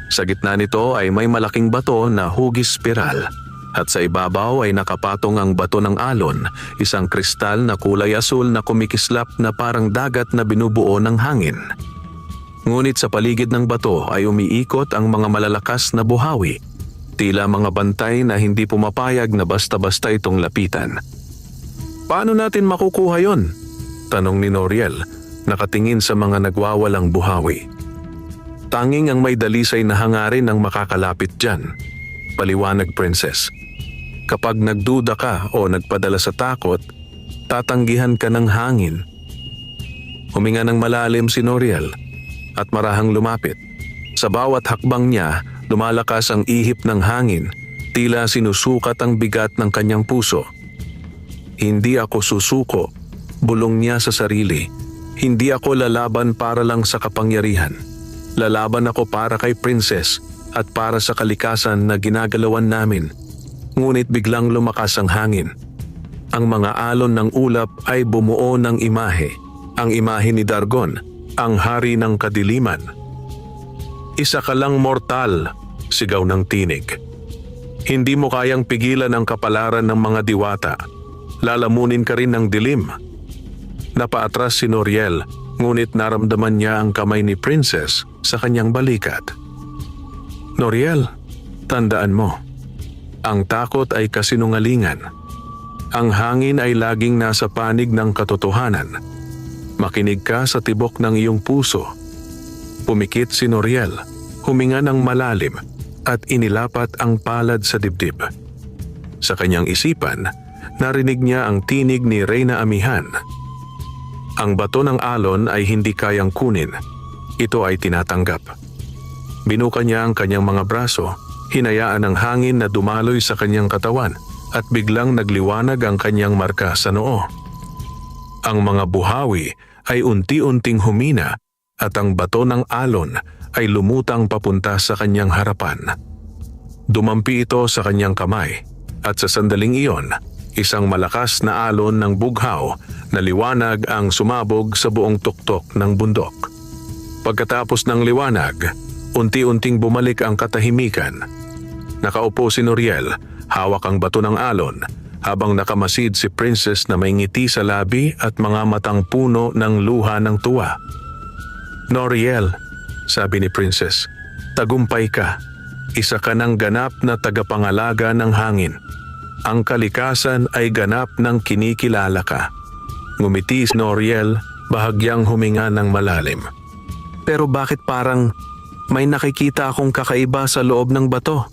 Sa gitna nito ay may malaking bato na hugis spiral, at sa ibabaw ay nakapatong ang bato ng alon, isang kristal na kulay asul na kumikislap na parang dagat na binubuo ng hangin. Ngunit sa paligid ng bato ay umiikot ang mga malalakas na buhawi, tila mga bantay na hindi pumapayag na basta-basta itong lapitan. "Paano natin makukuha yon?" tanong ni Noriel, nakatingin sa mga nagwawalang buhawi. "Tanging ang may dalisay na hangarin ang makakalapit dyan," paliwanag Princess. "Kapag nagduda ka o nagpadala sa takot, tatanggihan ka ng hangin." Huminga ng malalim si Noriel at marahang lumapit. Sa bawat hakbang niya, lumalakas ang ihip ng hangin, tila sinusukat ang bigat ng kanyang puso. "Hindi ako susuko," bulong niya sa sarili. "Hindi ako lalaban para lang sa kapangyarihan. Lalaban ako para kay Princess at para sa kalikasan na ginagalawan namin. Ngunit biglang lumakas ang hangin. Ang mga alon ng ulap ay bumuo ng imahe. Ang imahe ni Dargon, ang hari ng kadiliman. "Isa ka lang mortal," sigaw ng tinig. "Hindi mo kayang pigilan ang kapalaran ng mga diwata. Lalamunin ka rin ng dilim." Napaatras si Noriel, ngunit naramdaman niya ang kamay ni Princess sa kanyang balikat. "Noriel, tandaan mo, ang takot ay kasinungalingan. Ang hangin ay laging nasa panig ng katotohanan. Makinig ka sa tibok ng iyong puso." Pumikit si Noriel, huminga ng malalim at inilapat ang palad sa dibdib. Sa kanyang isipan, narinig niya ang tinig ni Reyna Amihan. Ang bato ng alon ay hindi kayang kunin. Ito ay tinatanggap. Binuka niya ang kanyang mga braso, hinayaan ang hangin na dumaloy sa kanyang katawan at biglang nagliwanag ang kanyang marka sa noo. Ang mga buhawi ay unti-unting humina at ang bato ng alon ay lumutang papunta sa kanyang harapan. Dumampi ito sa kanyang kamay at sa sandaling iyon, isang malakas na alon ng bughaw na liwanag ang sumabog sa buong tuktok ng bundok. Pagkatapos ng liwanag, unti-unting bumalik ang katahimikan. Nakaupo si Noriel, hawak ang bato ng alon, habang nakamasid si Princess na may ngiti sa labi at mga matang puno ng luha ng tuwa. "Noriel," sabi ni Princess, "tagumpay ka. Isa ka ng ganap na tagapangalaga ng hangin. Ang kalikasan ay ganap ng kinikilala ka." Ngumiti si Noriel, bahagyang huminga ng malalim. "Pero bakit parang may nakikita akong kakaiba sa loob ng bato?"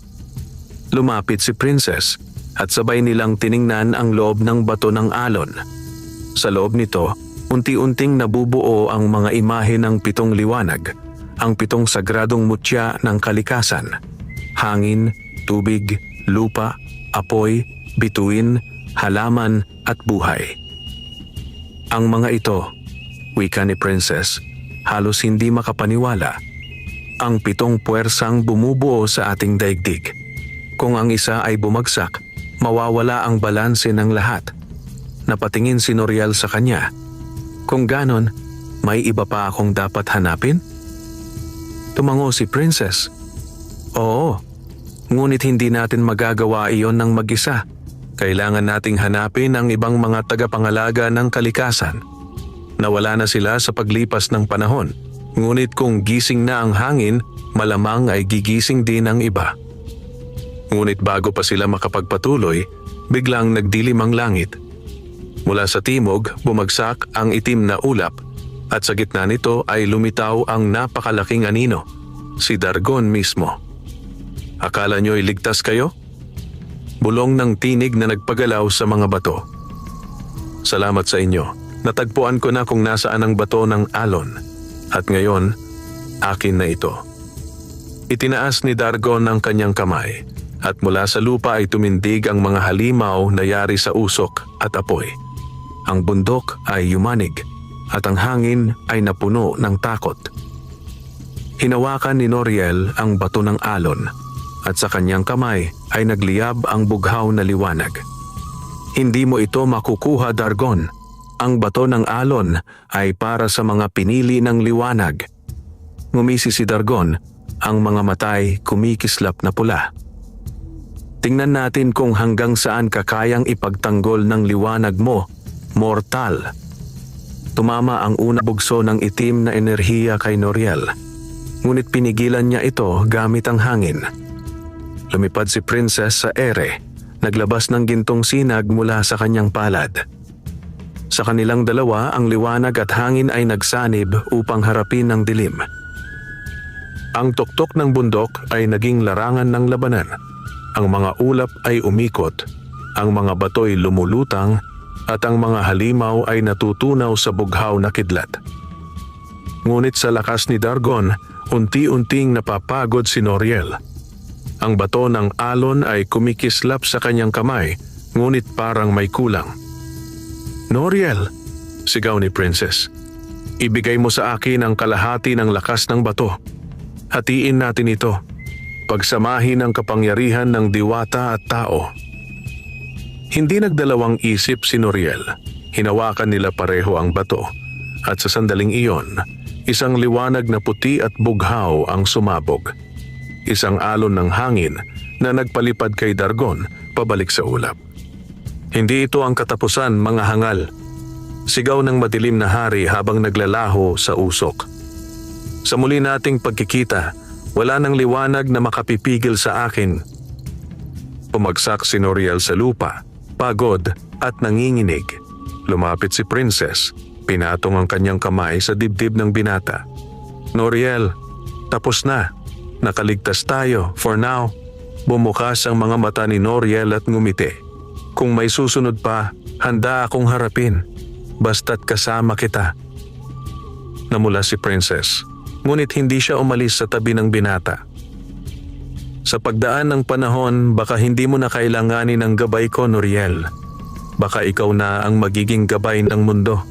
Lumapit si Princess at sabay nilang tiningnan ang loob ng bato ng alon. Sa loob nito, unti-unting nabubuo ang mga imahe ng 7 liwanag, ang 7 sagradong mutya ng kalikasan: hangin, tubig, lupa, apoy, bituin, halaman at buhay. Ang mga ito, wika ni Princess, halos hindi makapaniwala. Ang 7 puwersang bumubuo sa ating daigdig. Kung ang isa ay bumagsak, mawawala ang balanse ng lahat. Napatingin si Noriel sa kanya. "Kung ganon, may iba pa akong dapat hanapin?" Tumango si Princess. "Oo, ngunit hindi natin magagawa iyon ng mag-isa. Kailangan nating hanapin ang ibang mga tagapangalaga ng kalikasan. Nawala na sila sa paglipas ng panahon, ngunit kung gising na ang hangin, malamang ay gigising din ang iba." Ngunit bago pa sila makapagpatuloy, biglang nagdilim ang langit. Mula sa timog, bumagsak ang itim na ulap at sa gitna nito ay lumitaw ang napakalaking anino, si Dargon mismo. "Akala nyo'y ligtas kayo?" Bulong ng tinig na nagpagalaw sa mga bato. "Salamat sa inyo. Natagpuan ko na kung nasaan ang bato ng alon. At ngayon, akin na ito." Itinaas ni Dargon ang kanyang kamay at mula sa lupa ay tumindig ang mga halimaw na yari sa usok at apoy. Ang bundok ay yumanig at ang hangin ay napuno ng takot. Hinawakan ni Noriel ang bato ng alon at sa kanyang kamay ay nagliyab ang bughaw na liwanag. "Hindi mo ito makukuha, Dargon. Ang bato ng alon ay para sa mga pinili ng liwanag." Ngumisi si Dargon, ang mga matay kumikislap na pula. "Tingnan natin kung hanggang saan kakayang ipagtanggol ng liwanag mo, mortal." Tumama ang una bugso ng itim na enerhiya kay Noriel, ngunit pinigilan niya ito gamit ang hangin. Lumipad si Princess sa ere, naglabas ng gintong sinag mula sa kanyang palad. Sa kanilang dalawa, ang liwanag at hangin ay nagsanib upang harapin ang dilim. Ang tuktok ng bundok ay naging larangan ng labanan. Ang mga ulap ay umikot, ang mga bato'y lumulutang, at ang mga halimaw ay natutunaw sa bughaw na kidlat. Ngunit sa lakas ni Dargon, unti-unting napapagod si Noriel. Ang bato ng alon ay kumikislap sa kanyang kamay, ngunit parang may kulang. "Noriel," sigaw ni Princess, "ibigay mo sa akin ang kalahati ng lakas ng bato. Hatiin natin ito. Pagsamahin ang kapangyarihan ng diwata at tao. Hindi nagdalawang isip si Noriel. Hinawakan nila pareho ang bato. At sa sandaling iyon, isang liwanag na puti at bughaw ang sumabog. Isang alon ng hangin na nagpalipad kay Dargon pabalik sa ulap. Hindi ito ang katapusan, mga hangal. Sigaw ng madilim na hari habang naglalaho sa usok. Sa muli nating pagkikita, wala nang liwanag na makapipigil sa akin. Pumagsak si Noriel sa lupa, pagod at nanginginig. Lumapit si Princess, pinatong ang kanyang kamay sa dibdib ng binata. Noriel, tapos na. Nakaligtas tayo, for now. Bumukas ang mga mata ni Noriel at ngumiti. Kung may susunod pa, handa akong harapin. Basta't kasama kita. Namula si Princess, ngunit hindi siya umalis sa tabi ng binata. Sa pagdaan ng panahon, baka hindi mo na kailanganin ang gabay ko, Noriel. Baka ikaw na ang magiging gabay ng mundo.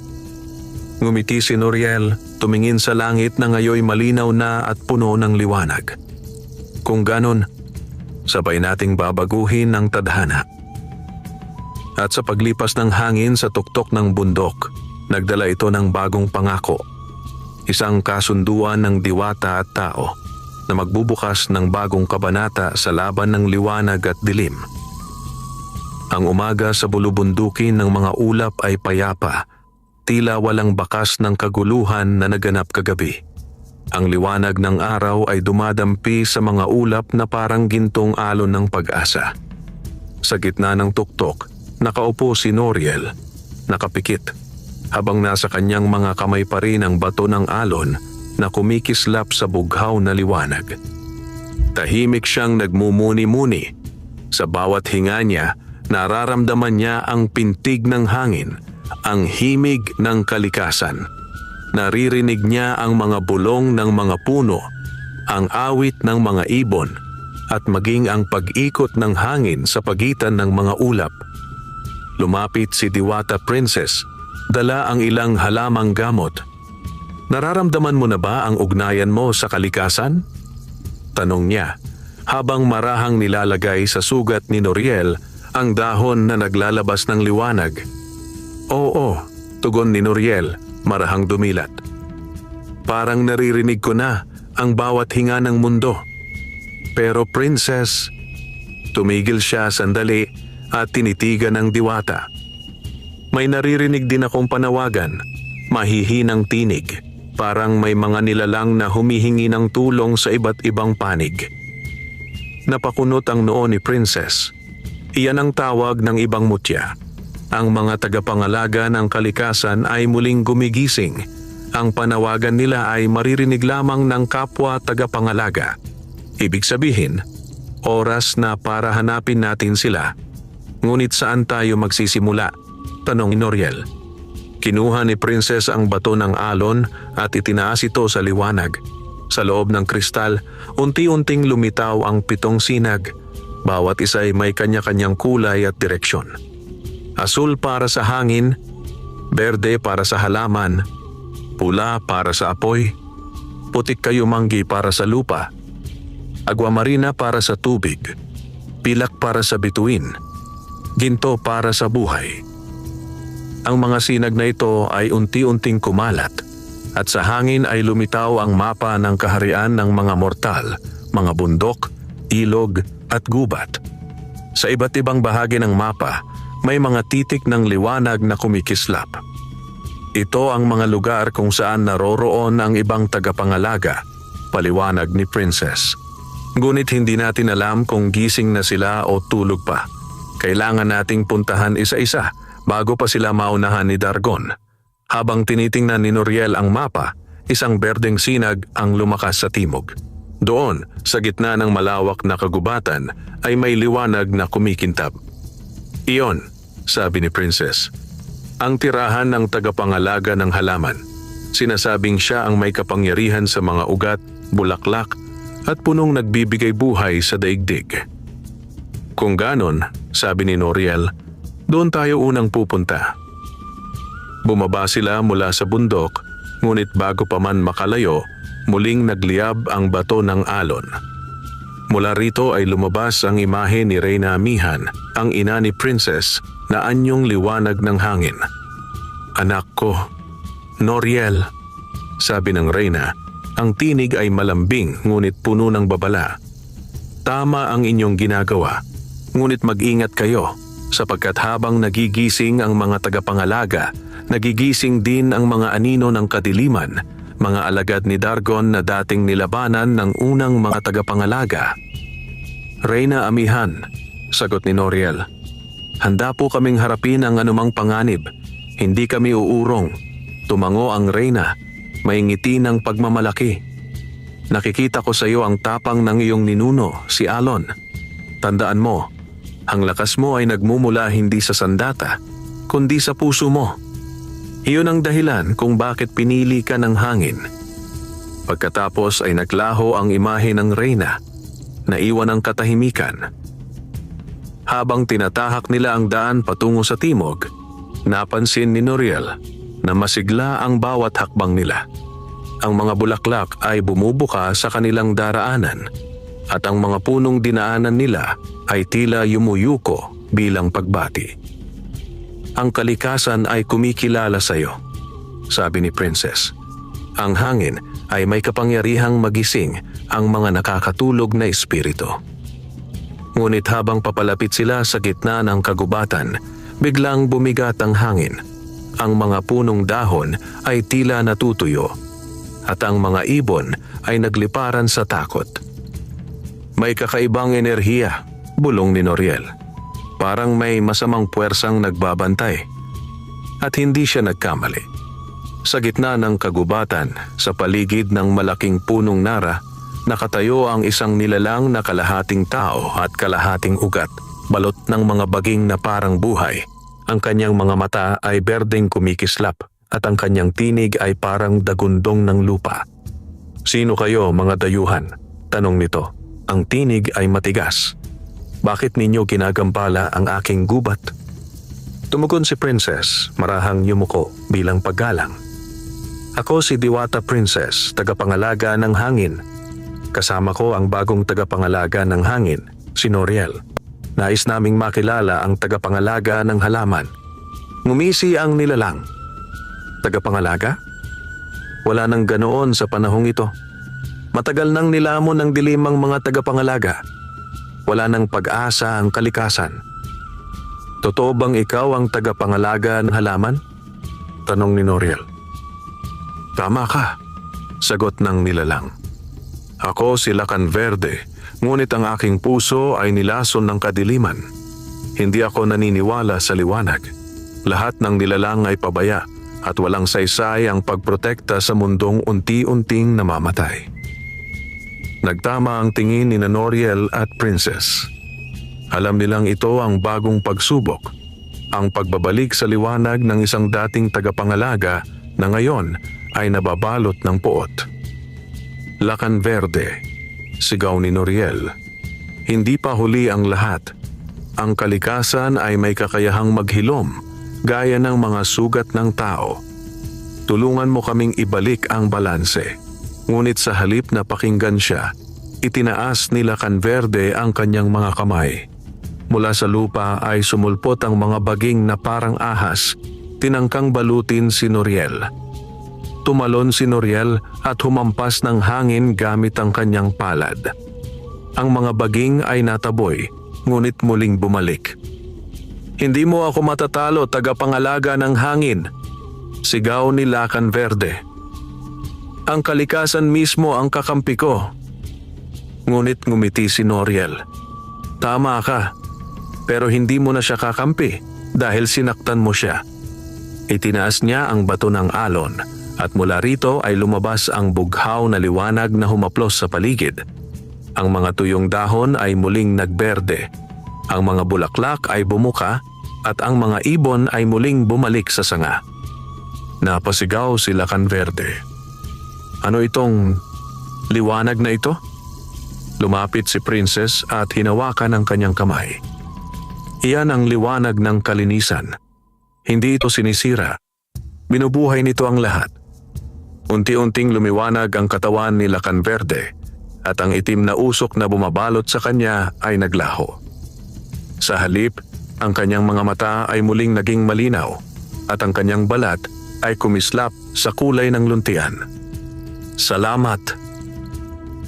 Ngumiti si Noriel, tumingin sa langit na ngayoy malinaw na at puno ng liwanag. Kung ganon, sabay nating babaguhin ang tadhana. At sa paglipas ng hangin sa tuktok ng bundok, nagdala ito ng bagong pangako. Isang kasunduan ng diwata at tao na magbubukas ng bagong kabanata sa laban ng liwanag at dilim. Ang umaga sa bulubundukin ng mga ulap ay payapa, tila walang bakas ng kaguluhan na naganap kagabi. Ang liwanag ng araw ay dumadampi sa mga ulap na parang gintong alon ng pag-asa. Sa gitna ng tuktok, nakaupo si Noriel, nakapikit, habang nasa kanyang mga kamay pa rin ang bato ng alon na kumikislap sa bughaw na liwanag. Tahimik siyang nagmumuni-muni. Sa bawat hinga niya, nararamdaman niya ang pintig ng hangin, ang himig ng kalikasan. Naririnig niya ang mga bulong ng mga puno, ang awit ng mga ibon, at maging ang pag-ikot ng hangin sa pagitan ng mga ulap. Lumapit si Diwata Princess, dala ang ilang halamang gamot. Nararamdaman mo na ba ang ugnayan mo sa kalikasan? Tanong niya, habang marahang nilalagay sa sugat ni Noriel ang dahon na naglalabas ng liwanag. Oo, tugon ni Noriel, marahang dumilat. Parang naririnig ko na ang bawat hinga ng mundo. Pero Princess, tumigil siya sandali at tinitigan ng diwata. May naririnig din akong panawagan, mahihinang tinig, parang may mga nilalang na humihingi ng tulong sa iba't ibang panig. Napakunot ang noo ni Princess. Iyan ang tawag ng ibang mutya. Ang mga tagapangalaga ng kalikasan ay muling gumigising. Ang panawagan nila ay maririnig lamang ng kapwa tagapangalaga. Ibig sabihin, oras na para hanapin natin sila. Ngunit saan tayo magsisimula? Tanong ni Noriel. Kinuha ni Princess ang bato ng alon at itinaas ito sa liwanag. Sa loob ng kristal, unti-unting lumitaw ang 7 sinag. Bawat isa ay may kanya-kanyang kulay at direksyon. Asul para sa hangin, berde para sa halaman, pula para sa apoy, putik kayumanggi para sa lupa, agwamarina para sa tubig, pilak para sa bituin, ginto para sa buhay. Ang mga sinag na ito ay unti-unting kumalat at sa hangin ay lumitaw ang mapa ng kaharian ng mga mortal, mga bundok, ilog at gubat. Sa iba't ibang bahagi ng mapa, may mga titik ng liwanag na kumikislap. Ito ang mga lugar kung saan naroroon ang ibang tagapangalaga, paliwanag ni Princess. Ngunit hindi natin alam kung gising na sila o tulog pa. Kailangan nating puntahan isa-isa bago pa sila maunahan ni Dargon. Habang tinitingnan ni Noriel ang mapa, isang berdeng sinag ang lumakas sa timog. Doon, sa gitna ng malawak na kagubatan, ay may liwanag na kumikintab. Iyon, sabi ni Princess, ang tirahan ng tagapangalaga ng halaman. Sinasabing siya ang may kapangyarihan sa mga ugat, bulaklak, at punong nagbibigay buhay sa daigdig. Kung ganon, sabi ni Noriel, doon tayo unang pupunta. Bumaba sila mula sa bundok Ngunit bago pa man makalayo, muling nagliyab ang bato ng alon. Mula rito ay lumabas ang imahe ni Reyna Amihan, ang ina ni Princess, na anyong liwanag ng hangin. "Anak ko, Noriel," sabi ng Reyna. Ang tinig ay malambing ngunit puno ng babala. "Tama ang inyong ginagawa, ngunit mag-ingat kayo sapagkat habang nagigising ang mga tagapangalaga, nagigising din ang mga anino ng kadiliman, mga alagad ni Dargon na dating nilabanan ng unang mga tagapangalaga." "Reyna Amihan," sagot ni Noriel, "handa po kaming harapin ang anumang panganib. Hindi kami uurong." Tumango ang Reyna, may ngiti ng pagmamalaki. "Nakikita ko sa iyo ang tapang ng iyong ninuno, si Alon. Tandaan mo, ang lakas mo ay nagmumula hindi sa sandata, kundi sa puso mo. Iyon ang dahilan kung bakit pinili ka ng hangin." Pagkatapos ay naglaho ang imahe ng Reyna, naiwan ang katahimikan. Habang tinatahak nila ang daan patungo sa timog, napansin ni Noriel na masigla ang bawat hakbang nila. Ang mga bulaklak ay bumubuka sa kanilang daraanan at ang mga punong dinaanan nila ay tila yumuyuko bilang pagbati. "Ang kalikasan ay kumikilala sa iyo," sabi ni Princess. "Ang hangin ay may kapangyarihang magising ang mga nakakatulog na espiritu." Ngunit habang papalapit sila sa gitna ng kagubatan, biglang bumigat ang hangin. Ang mga punong dahon ay tila natutuyo at ang mga ibon ay nagliparan sa takot. "May kakaibang enerhiya," bulong ni Noriel. "Parang may masamang puwersang nagbabantay." At hindi siya nagkamali. Sa gitna ng kagubatan, sa paligid ng malaking punong nara, nakatayo ang isang nilalang na kalahating tao at kalahating ugat, balot ng mga baging na parang buhay. Ang kanyang mga mata ay berdeng kumikislap at ang kanyang tinig ay parang dagundong ng lupa. "Sino kayo, mga dayuhan?" tanong nito. Ang tinig ay matigas. "Bakit ninyo ginagambala ang aking gubat?" Tumugon si Princess, marahang yumuko bilang paggalang. "Ako si Diwata Princess, tagapangalaga ng hangin. Kasama ko ang bagong tagapangalaga ng hangin, si Noriel. Nais naming makilala ang tagapangalaga ng halaman." Ngumisi ang nilalang. "Tagapangalaga? Wala nang ganoon sa panahong ito. Matagal nang nilamon ng dilimang mga tagapangalaga. Wala nang pag-asa ang kalikasan." "Totoo bang ikaw ang tagapangalaga ng halaman?" tanong ni Noriel. "Tama ka," sagot ng nilalang. "Ako si Lakan Verde, ngunit ang aking puso ay nilason ng kadiliman. Hindi ako naniniwala sa liwanag. Lahat ng nilalang ay pabaya at walang saysay ang pagprotekta sa mundong unti-unting namamatay." Nagtama ang tingin ni Noriel at Princess. Alam nilang ito ang bagong pagsubok, ang pagbabalik sa liwanag ng isang dating tagapangalaga na ngayon ay nababalot ng poot. "Lakan Verde," sigaw ni Noriel. "Hindi pa huli ang lahat. Ang kalikasan ay may kakayahang maghilom gaya ng mga sugat ng tao. Tulungan mo kaming ibalik ang balanse." Ngunit sa halip na pakinggan siya, itinaas ni Lakan Verde ang kanyang mga kamay. Mula sa lupa ay sumulpot ang mga baging na parang ahas, tinangkang balutin si Noriel. Tumalon si Noriel at humampas ng hangin gamit ang kanyang palad. Ang mga baging ay nataboy, ngunit muling bumalik. "Hindi mo ako matatalo, tagapangalaga ng hangin," sigaw ni Lakan Verde. "Ang kalikasan mismo ang kakampi ko." Ngunit ngumiti si Noriel. "Tama ka, pero hindi mo na siya kakampi dahil sinaktan mo siya." Itinaas niya ang bato ng alon at mula rito ay lumabas ang bughaw na liwanag na humaplos sa paligid. Ang mga tuyong dahon ay muling nagberde. Ang mga bulaklak ay bumuka at ang mga ibon ay muling bumalik sa sanga. Napasigaw si Lakan Verde. "Ano itong liwanag na ito?" Lumapit si Princess at hinawakan ang kanyang kamay. "Iyan ang liwanag ng kalinisan. Hindi ito sinisira. Binubuhay nito ang lahat. Unti-unting lumiwanag ang katawan ni Lacan Verde at ang itim na usok na bumabalot sa kanya ay naglaho. Sa halip, ang kanyang mga mata ay muling naging malinaw at ang kanyang balat ay kumislap sa kulay ng luntian. "Salamat,"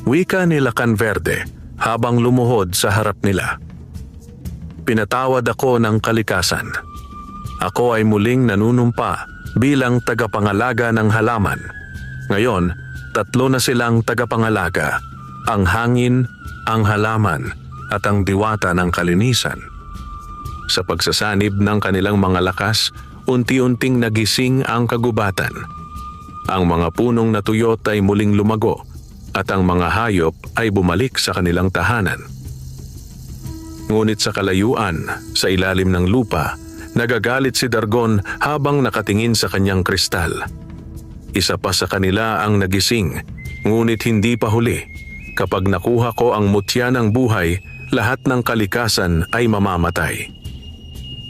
wika ni Lacan Verde habang lumuhod sa harap nila. "Pinatawad ako ng kalikasan. Ako ay muling nanunumpa bilang tagapangalaga ng halaman. Ngayon, 3 na silang tagapangalaga, ang hangin, ang halaman, at ang diwata ng kalinisan." Sa pagsasanib ng kanilang mga lakas, unti-unting nagising ang kagubatan. Ang mga punong natuyot ay muling lumago at ang mga hayop ay bumalik sa kanilang tahanan. Ngunit sa kalayuan, sa ilalim ng lupa, nagagalit si Dargon habang nakatingin sa kanyang kristal. Isa pa sa kanila ang nagising, ngunit hindi pa huli. Kapag nakuha ko ang mutya ng buhay, lahat ng kalikasan ay mamamatay.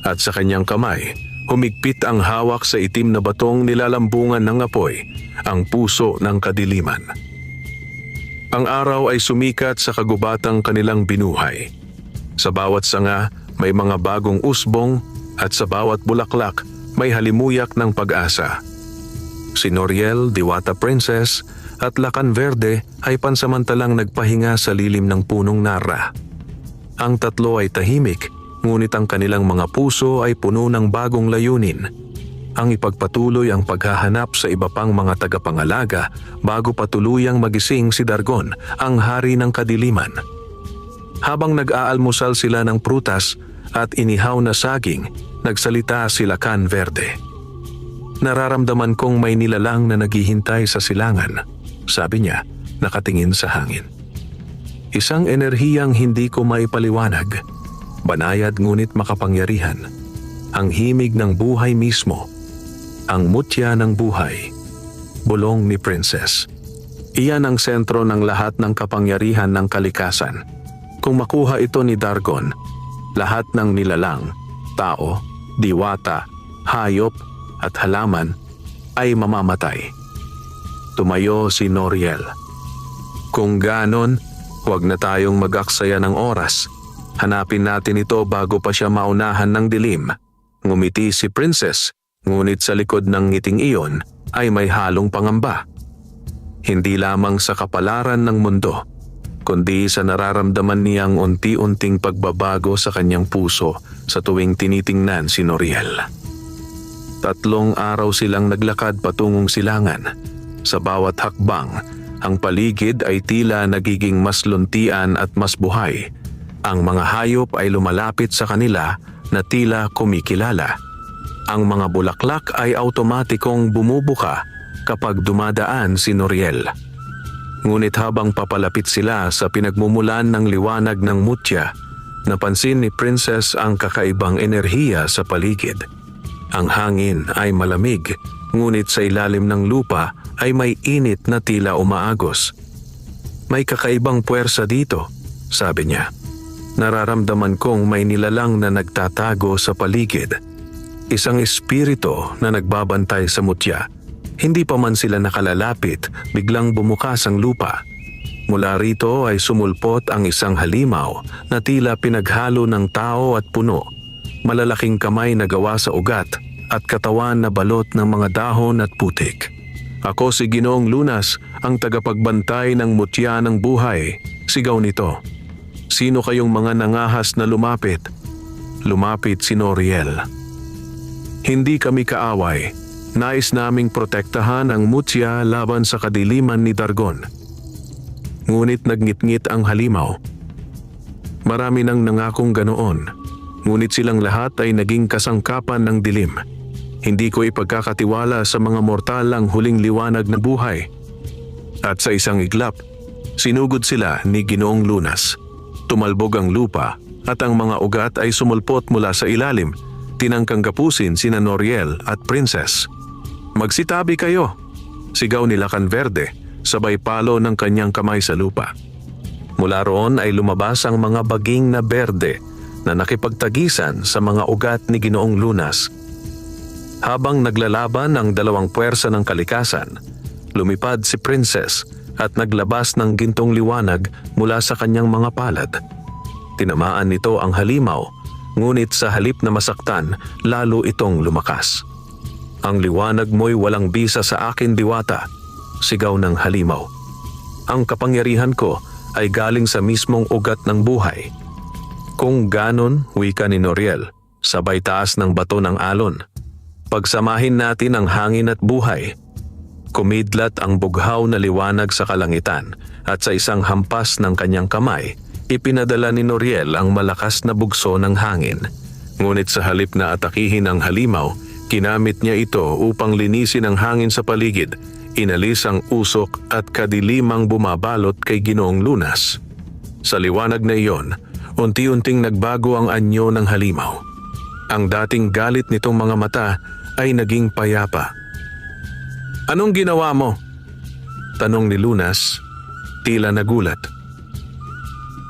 At sa kanyang kamay, humigpit ang hawak sa itim na batong nilalambungan ng apoy, ang puso ng kadiliman. Ang araw ay sumikat sa kagubatang kanilang binuhay. Sa bawat sanga may mga bagong usbong at sa bawat bulaklak may halimuyak ng pag-asa. Si Noriel, Diwata Princess at Lacan Verde ay pansamantalang nagpahinga sa lilim ng punong Narra. Ang 3 ay tahimik, ngunit ang kanilang mga puso ay puno ng bagong layunin. Ang ipagpatuloy ang paghahanap sa iba pang mga tagapangalaga bago patuluyang magising si Dargon, ang hari ng kadiliman. Habang nag-aalmusal sila ng prutas at inihaw na saging, nagsalita si Lacan Verde. "Nararamdaman kong may nilalang na naghihintay sa silangan," sabi niya, nakatingin sa hangin. "Isang enerhiyang hindi ko maipaliwanag, banayad ngunit makapangyarihan. Ang himig ng buhay mismo, ang mutya ng buhay," bulong ni Princess. "Iyan ang sentro ng lahat ng kapangyarihan ng kalikasan. Kung makuha ito ni Dargon, lahat ng nilalang, tao, diwata, hayop, at halaman ay mamamatay." Tumayo si Noriel. "Kung ganon, huwag na tayong mag-aksaya ng oras. Hanapin natin ito bago pa siya maunahan ng dilim." Ngumiti si Princess, ngunit sa likod ng ngiting iyon ay may halong pangamba. Hindi lamang sa kapalaran ng mundo, kundi sa nararamdaman niyang unti-unting pagbabago sa kanyang puso sa tuwing tinitingnan si Noriel. 3 araw silang naglakad patungong silangan. Sa bawat hakbang, ang paligid ay tila nagiging mas luntian at mas buhay. Ang mga hayop ay lumalapit sa kanila na tila kumikilala. Ang mga bulaklak ay automatikong bumubuka kapag dumadaan si Noriel. Ngunit habang papalapit sila sa pinagmumulan ng liwanag ng mutya, napansin ni Princess ang kakaibang enerhiya sa paligid. Ang hangin ay malamig, ngunit sa ilalim ng lupa ay may init na tila umaagos. "May kakaibang puwersa dito," sabi niya. "Nararamdaman kong may nilalang na nagtatago sa paligid. Isang espiritu na nagbabantay sa mutya. Hindi pa man sila nakalalapit, biglang bumukas ang lupa. Mula rito ay sumulpot ang isang halimaw na tila pinaghalo ng tao at puno. Malalaking kamay na gawa sa ugat at katawan na balot ng mga dahon at putik. Ako si Ginoong Lunas, ang tagapagbantay ng mutya ng buhay," sigaw nito. "Sino kayong mga nangahas na lumapit?" Lumapit si Noriel. "Hindi kami kaaway. Nais naming protektahan ang mutya laban sa kadiliman ni Dargon." Ngunit nagngit-ngit ang halimaw. "Marami nang nangakong ganoon, ngunit silang lahat ay naging kasangkapan ng dilim. Hindi ko ipagkakatiwala sa mga mortal ang huling liwanag ng buhay." At sa isang iglap, sinugod sila ni Ginoong Lunas. Tumalbog ang lupa at ang mga ugat ay sumulpot mula sa ilalim. Tinangkang kapusin sina Noriel at Princess. "Magsitabi kayo," sigaw ni Lacan Verde, sabay palo ng kanyang kamay sa lupa. Mula roon ay lumabas ang mga baging na berde na nakipagtagisan sa mga ugat ni Ginoong Lunas. Habang naglalaban ang 2 puwersa ng kalikasan, Lumipad si Princess at naglabas ng gintong liwanag mula sa kanyang mga palad. Tinamaan nito ang halimaw, ngunit sa halip na masaktan, lalo itong lumakas. Ang liwanag mo'y walang bisa sa akin, diwata, sigaw ng halimaw. Ang kapangyarihan ko ay galing sa mismong ugat ng buhay. Kung ganon, wika ni Noriel, sabay taas ng bato ng alon. Pagsamahin natin ang hangin at buhay. Kumidlat ang bughaw na liwanag sa kalangitan at sa isang hampas ng kanyang kamay, ipinadala ni Noriel ang malakas na bugso ng hangin. Ngunit sa halip na atakihin ang halimaw, kinamit niya ito upang linisin ang hangin sa paligid. Inalis ang usok at kadilimang bumabalot kay Ginoong Lunas. Sa liwanag na iyon, unti-unting nagbago ang anyo ng halimaw. Ang dating galit nitong mga mata ay naging payapa. "Anong ginawa mo?" tanong ni Lunas, tila nagulat.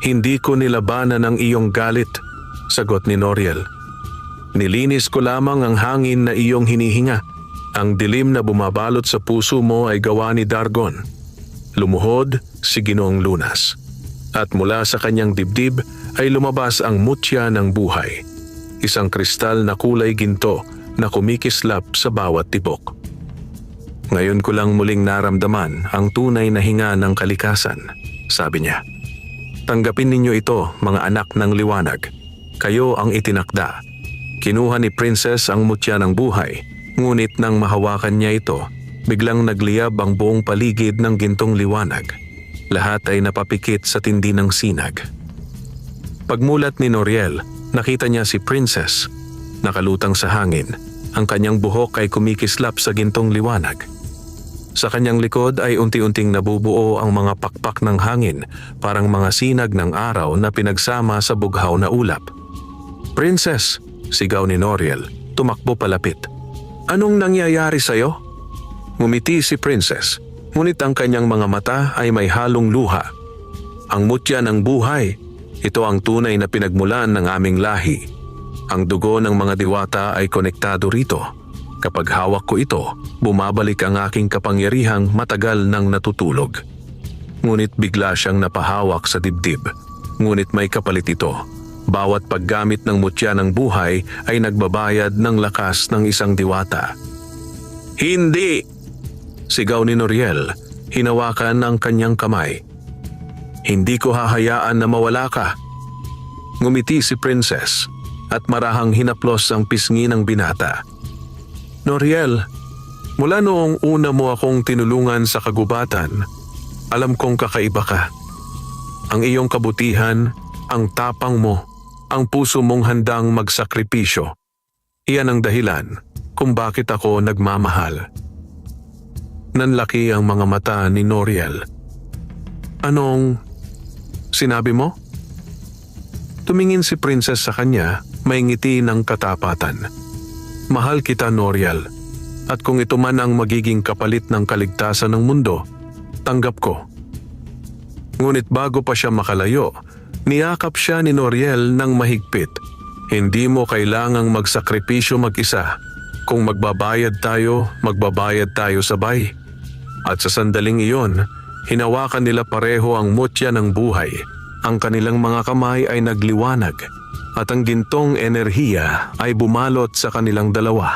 "Hindi ko nilabanan ang iyong galit," sagot ni Noriel. "Nilinis ko lamang ang hangin na iyong hinihinga. Ang dilim na bumabalot sa puso mo ay gawa ni Dargon." Lumuhod si Ginoong Lunas. At mula sa kanyang dibdib ay lumabas ang mutya ng buhay. Isang kristal na kulay ginto na kumikislap sa bawat tibok. "Ngayon ko lang muling naramdaman ang tunay na hinga ng kalikasan," sabi niya. "Tanggapin ninyo ito, mga anak ng liwanag. Kayo ang itinakda." Kinuha ni Princess ang mutya ng buhay, ngunit nang mahawakan niya ito, biglang nagliyab ang buong paligid ng gintong liwanag. Lahat ay napapikit sa tindi ng sinag. Pagmulat ni Noriel, nakita niya si Princess, nakalutang sa hangin. Ang kanyang buhok ay kumikislap sa gintong liwanag. Sa kanyang likod ay unti-unting nabubuo ang mga pakpak ng hangin, parang mga sinag ng araw na pinagsama sa bughaw na ulap. "Princess!" sigaw ni Noriel, tumakbo palapit. "Anong nangyayari sa'yo?" Ngumiti si Princess, ngunit ang kanyang mga mata ay may halong luha. "Ang mutya ng buhay, ito ang tunay na pinagmulan ng aming lahi. Ang dugo ng mga diwata ay konektado rito. Kapag hawak ko ito, bumabalik ang aking kapangyarihang matagal nang natutulog." Ngunit bigla siyang napahawak sa dibdib. Ngunit may kapalit ito. Bawat paggamit ng mutya ng buhay ay nagbabayad ng lakas ng isang diwata. "Hindi!" sigaw ni Noriel, hinawakan ang kanyang kamay. "Hindi ko hahayaan na mawala ka." Ngumiti si Princess at marahang hinaplos ang pisngi ng binata. "Noriel, mula noong una mo akong tinulungan sa kagubatan, alam kong kakaiba ka. Ang iyong kabutihan, ang tapang mo, ang puso mong handang magsakripisyo. Iyan ang dahilan kung bakit ako nagmamahal." Nanlaki ang mga mata ni Noriel. "Anong sinabi mo?" Tumingin si Princess sa kanya, may ngiti ng katapatan. "Mahal kita, Noriel, at kung ito man ang magiging kapalit ng kaligtasan ng mundo, tanggap ko." Ngunit bago pa siya makalayo, niyakap siya ni Noriel ng mahigpit. "Hindi mo kailangang magsakripisyo mag-isa. Kung magbabayad tayo sabay." At sa sandaling iyon, hinawakan nila pareho ang mutya ng buhay. Ang kanilang mga kamay ay nagliwanag at ang gintong enerhiya ay bumalot sa kanilang dalawa.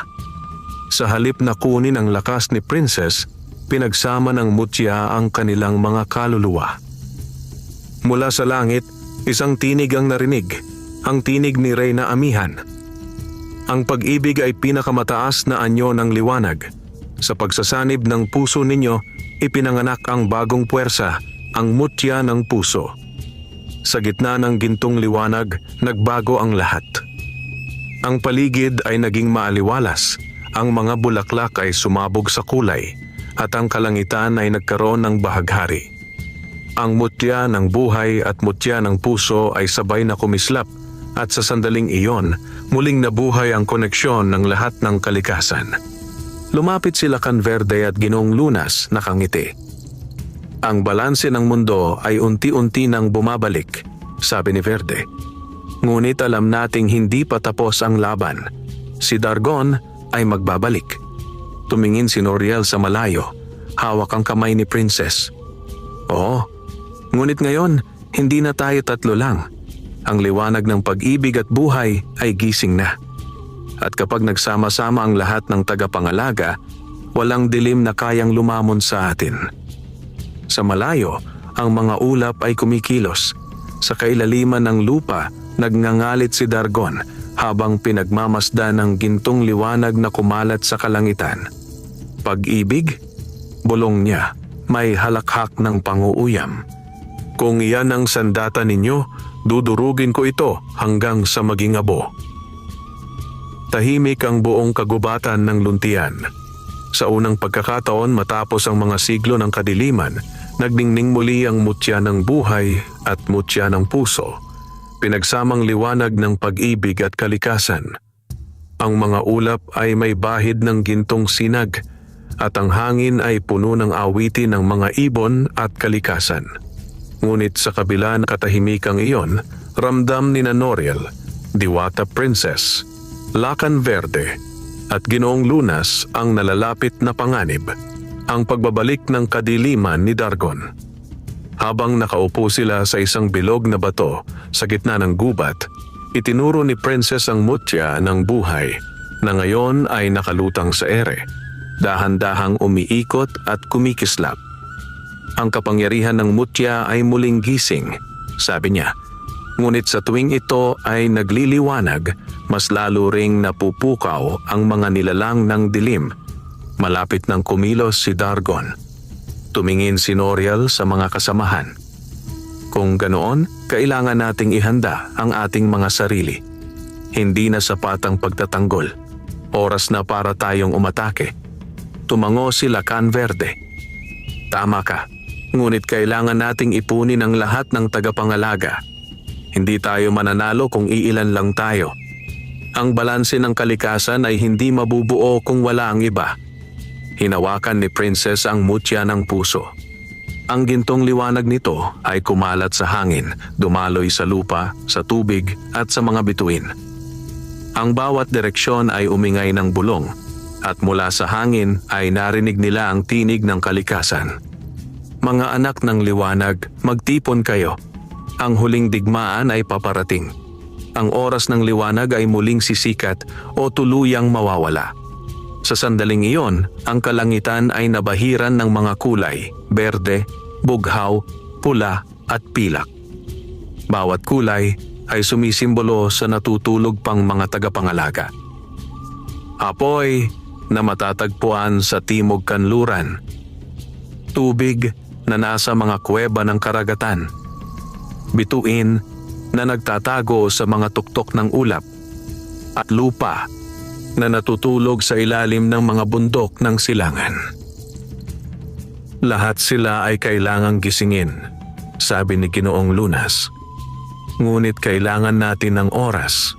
Sa halip na kunin ang lakas ni Princess, pinagsama ng mutya ang kanilang mga kaluluwa. Mula sa langit, isang tinig ang narinig, ang tinig ni Reyna Amihan. "Ang pag-ibig ay pinakamataas na anyo ng liwanag. Sa pagsasanib ng puso ninyo, ipinanganak ang bagong puwersa, ang mutya ng puso." Sa gitna ng gintong liwanag, nagbago ang lahat. Ang paligid ay naging maaliwalas, ang mga bulaklak ay sumabog sa kulay, at ang kalangitan ay nagkaroon ng bahaghari. Ang mutya ng buhay at mutya ng puso ay sabay na kumislap, at sa sandaling iyon, muling nabuhay ang koneksyon ng lahat ng kalikasan. Lumapit sila kan Verde at Ginoong Lunas nakangiti. "Ang balanse ng mundo ay unti-unti nang bumabalik," sabi ni Verde. "Ngunit alam nating hindi pa tapos ang laban. Si Dargon ay magbabalik." Tumingin si Noriel sa malayo. hawak ang kamay ni Princess. Oo, ngunit ngayon, hindi na tayo tatlo lang. Ang liwanag ng pag-ibig at buhay ay gising na. At kapag nagsama-sama ang lahat ng tagapangalaga, walang dilim na kayang lumamon sa atin. Sa malayo, ang mga ulap ay kumikilos. Sa kailaliman ng lupa, nagngangalit si Dargon habang pinagmamasdan ng gintong liwanag na kumalat sa kalangitan. Pag-ibig? Bulong niya, may halakhak ng panguuyam. Kung iyan ang sandata ninyo, dudurugin ko ito hanggang sa maging abo. Tahimik ang buong kagubatan ng luntian. Sa unang pagkakataon matapos ang mga siglo ng kadiliman, nagningning muli ang mutya ng buhay at mutya ng puso, pinagsamang liwanag ng pag-ibig at kalikasan. Ang mga ulap ay may bahid ng gintong sinag at ang hangin ay puno ng awitin ng mga ibon at kalikasan. Ngunit sa kabila ng katahimikang iyon, ramdam ni Noriel, Diwata Princess, Lakan Verde at Ginoong Lunas ang nalalapit na panganib, ang pagbabalik ng kadiliman ni Dargon. Habang nakaupo sila sa isang bilog na bato sa gitna ng gubat, itinuro ni Princess ang mutya ng buhay na ngayon ay nakalutang sa ere, dahan-dahang umiikot at kumikislap. Ang kapangyarihan ng mutya ay muling gising, sabi niya. Ngunit sa tuwing ito ay nagliliwanag, mas lalo ring napupukaw ang mga nilalang ng dilim. Malapit ng kumilos si Dargon. Tumingin si Noriel sa mga kasamahan. Kung ganoon, kailangan nating ihanda ang ating mga sarili. Hindi na sapat ang pagtatanggol. Oras na para tayong umatake. Tumango si Lakan Verde. Tama ka. Ngunit kailangan nating ipunin ang lahat ng tagapangalaga. Hindi tayo mananalo kung iilan lang tayo. Ang balanse ng kalikasan ay hindi mabubuo kung wala ang iba. Hinawakan ni Princess ang mutya ng puso. Ang gintong liwanag nito ay kumalat sa hangin, dumaloy sa lupa, sa tubig at sa mga bituin. Ang bawat direksyon ay umingay ng bulong at mula sa hangin ay narinig nila ang tinig ng kalikasan. Mga anak ng liwanag, magtipon kayo. Ang huling digmaan ay paparating. Ang oras ng liwanag ay muling sisikat o tuluyang mawawala. Sa sandaling iyon, ang kalangitan ay nabahiran ng mga kulay, berde, bughaw, pula at pilak. Bawat kulay ay sumisimbolo sa natutulog pang mga tagapangalaga. Apoy na matatagpuan sa timog kanluran. Tubig na nasa mga kuweba ng karagatan. Bituin na nagtatago sa mga tuktok ng ulap. At lupa na natutulog sa ilalim ng mga bundok ng silangan. Lahat sila ay kailangang gisingin, sabi ni Ginoong Lunas. Ngunit kailangan natin ng oras.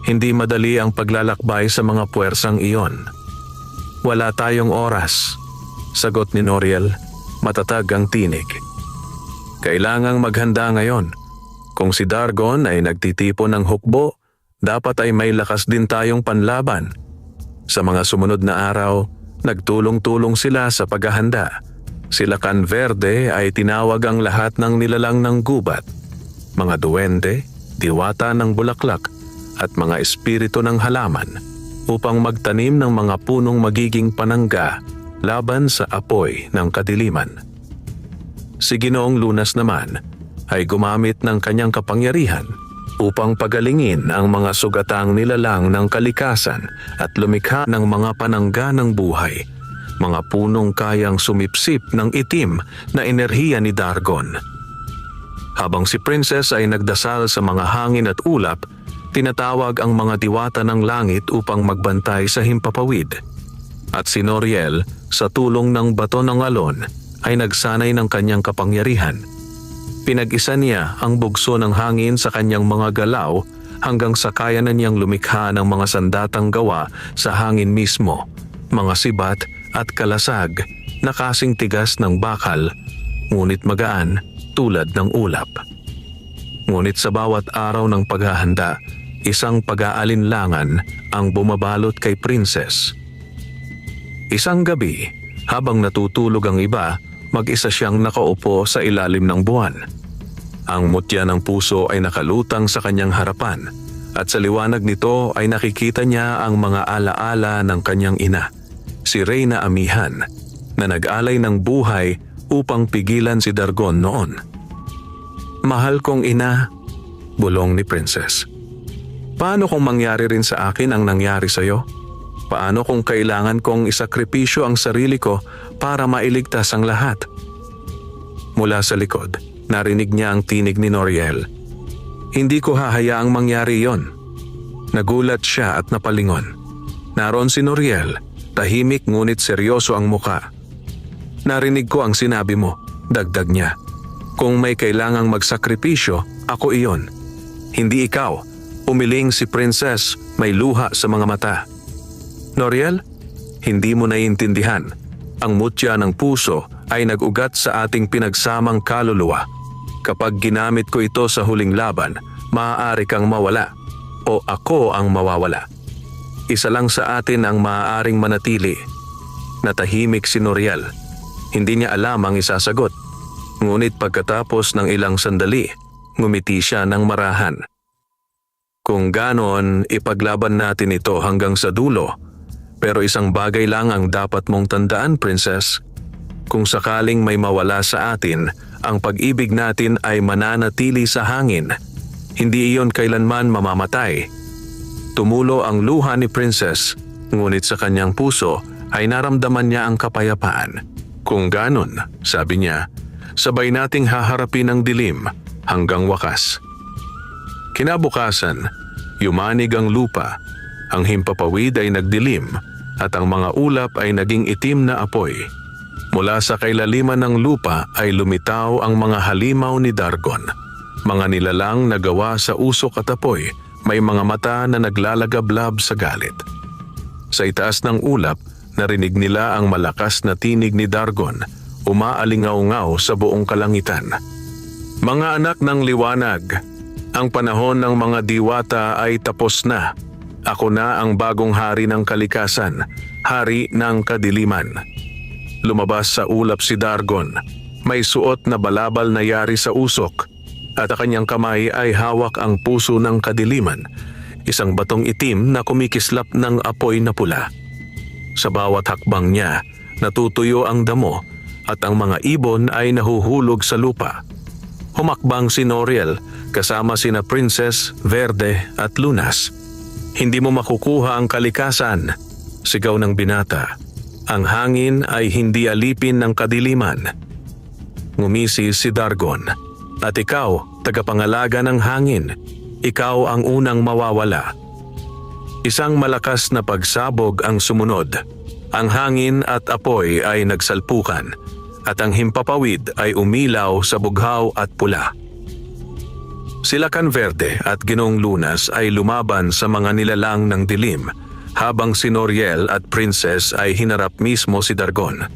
Hindi madali ang paglalakbay sa mga puwersang iyon. Wala tayong oras, sagot ni Noriel, matatag ang tinig. Kailangang maghanda ngayon. Kung si Dargon ay nagtitipon ng hukbo, dapat ay may lakas din tayong panlaban. Sa mga sumunod na araw, nagtulong-tulong sila sa paghahanda. Si Lakan Verde ay tinawag ang lahat ng nilalang ng gubat, mga duwende, diwata ng bulaklak, at mga espiritu ng halaman upang magtanim ng mga punong magiging panangga laban sa apoy ng kadiliman. Si Ginoong Lunas naman ay gumamit ng kanyang kapangyarihan upang pagalingin ang mga sugatang nilalang ng kalikasan at lumikha ng mga panangga ng buhay, mga punong kayang sumipsip ng itim na enerhiya ni Dargon. Habang si Princess ay nagdasal sa mga hangin at ulap, tinatawag ang mga diwata ng langit upang magbantay sa himpapawid. At si Noriel, sa tulong ng bato ng alon, ay nagsanay ng kanyang kapangyarihan. Pinag-isa niya ang bugso ng hangin sa kanyang mga galaw hanggang sa kaya na niyang lumikha ng mga sandatang gawa sa hangin mismo, mga sibat at kalasag na kasing tigas ng bakal, ngunit magaan tulad ng ulap. Ngunit sa bawat araw ng paghahanda, isang pag-aalinlangan ang bumabalot kay Princess. Isang gabi, Habang natutulog ang iba, mag-isa siyang nakaupo sa ilalim ng buwan. Ang mutya ng puso ay nakalutang sa kanyang harapan at sa liwanag nito ay nakikita niya ang mga alaala ng kanyang ina, si Reyna Amihan, na nag-alay ng buhay upang pigilan si Dargon noon. "Mahal kong ina," bulong ni Princess. "Paano kung mangyari rin sa akin ang nangyari sa iyo? Paano kung kailangan kong isakripisyo ang sarili ko para mailigtas ang lahat?" Mula sa likod, narinig niya ang tinig ni Noriel. "Hindi ko hahayaang mangyari yon." Nagulat siya at napalingon. Naroon si Noriel, tahimik ngunit seryoso ang muka. "Narinig ko ang sinabi mo," dagdag niya. "Kung may kailangang magsakripisyo, ako iyon. Hindi ikaw." Umiling si Princess, may luha sa mga mata. "Noriel, hindi mo naiintindihan. Ang mutya ng puso ay nag-ugat sa ating pinagsamang kaluluwa. Kapag ginamit ko ito sa huling laban, maaari kang mawala o ako ang mawawala. Isa lang sa atin ang maaaring manatili." Natahimik si Noriel. Hindi niya alam ang isasagot. Ngunit pagkatapos ng ilang sandali, ngumiti siya ng marahan. "Kung ganon, ipaglaban natin ito hanggang sa dulo. Pero isang bagay lang ang dapat mong tandaan, Princess. Kung sakaling may mawala sa atin, ang pag-ibig natin ay mananatili sa hangin. Hindi iyon kailanman mamamatay." Tumulo ang luha ni Princess, ngunit sa kanyang puso ay naramdaman niya ang kapayapaan. "Kung ganon," sabi niya, "sabay nating haharapin ang dilim hanggang wakas." Kinabukasan, yumanig ang lupa, ang himpapawid ay nagdilim at ang mga ulap ay naging itim na apoy. Mula sa kailaliman ng lupa ay lumitaw ang mga halimaw ni Dargon, mga nilalang na gawa sa usok at apoy, may mga mata na naglalagablab sa galit. Sa itaas ng ulap, narinig nila ang malakas na tinig ni Dargon, umaalingaw-ngaw sa buong kalangitan. "Mga anak ng liwanag, ang panahon ng mga diwata ay tapos na. Ako na ang bagong hari ng kalikasan, hari ng kadiliman." Lumabas sa ulap si Dargon. May suot na balabal na yari sa usok at ang kanyang kamay ay hawak ang puso ng kadiliman, isang batong itim na kumikislap ng apoy na pula. Sa bawat hakbang niya, natutuyo ang damo at ang mga ibon ay nahuhulog sa lupa. Humakbang si Noriel kasama sina Princess, Verde at Lunas. "Hindi mo makukuha ang kalikasan," sigaw ng binata. "Ang hangin ay hindi alipin ng kadiliman." Ngumisi si Dargon. "At ikaw, tagapangalaga ng hangin, ikaw ang unang mawawala." Isang malakas na pagsabog ang sumunod. Ang hangin at apoy ay nagsalpukan at ang himpapawid ay umilaw sa bughaw at pula. Sila Canverde at Ginoong Lunas ay lumaban sa mga nilalang ng dilim, habang si Noriel at Princess ay hinarap mismo si Dargon.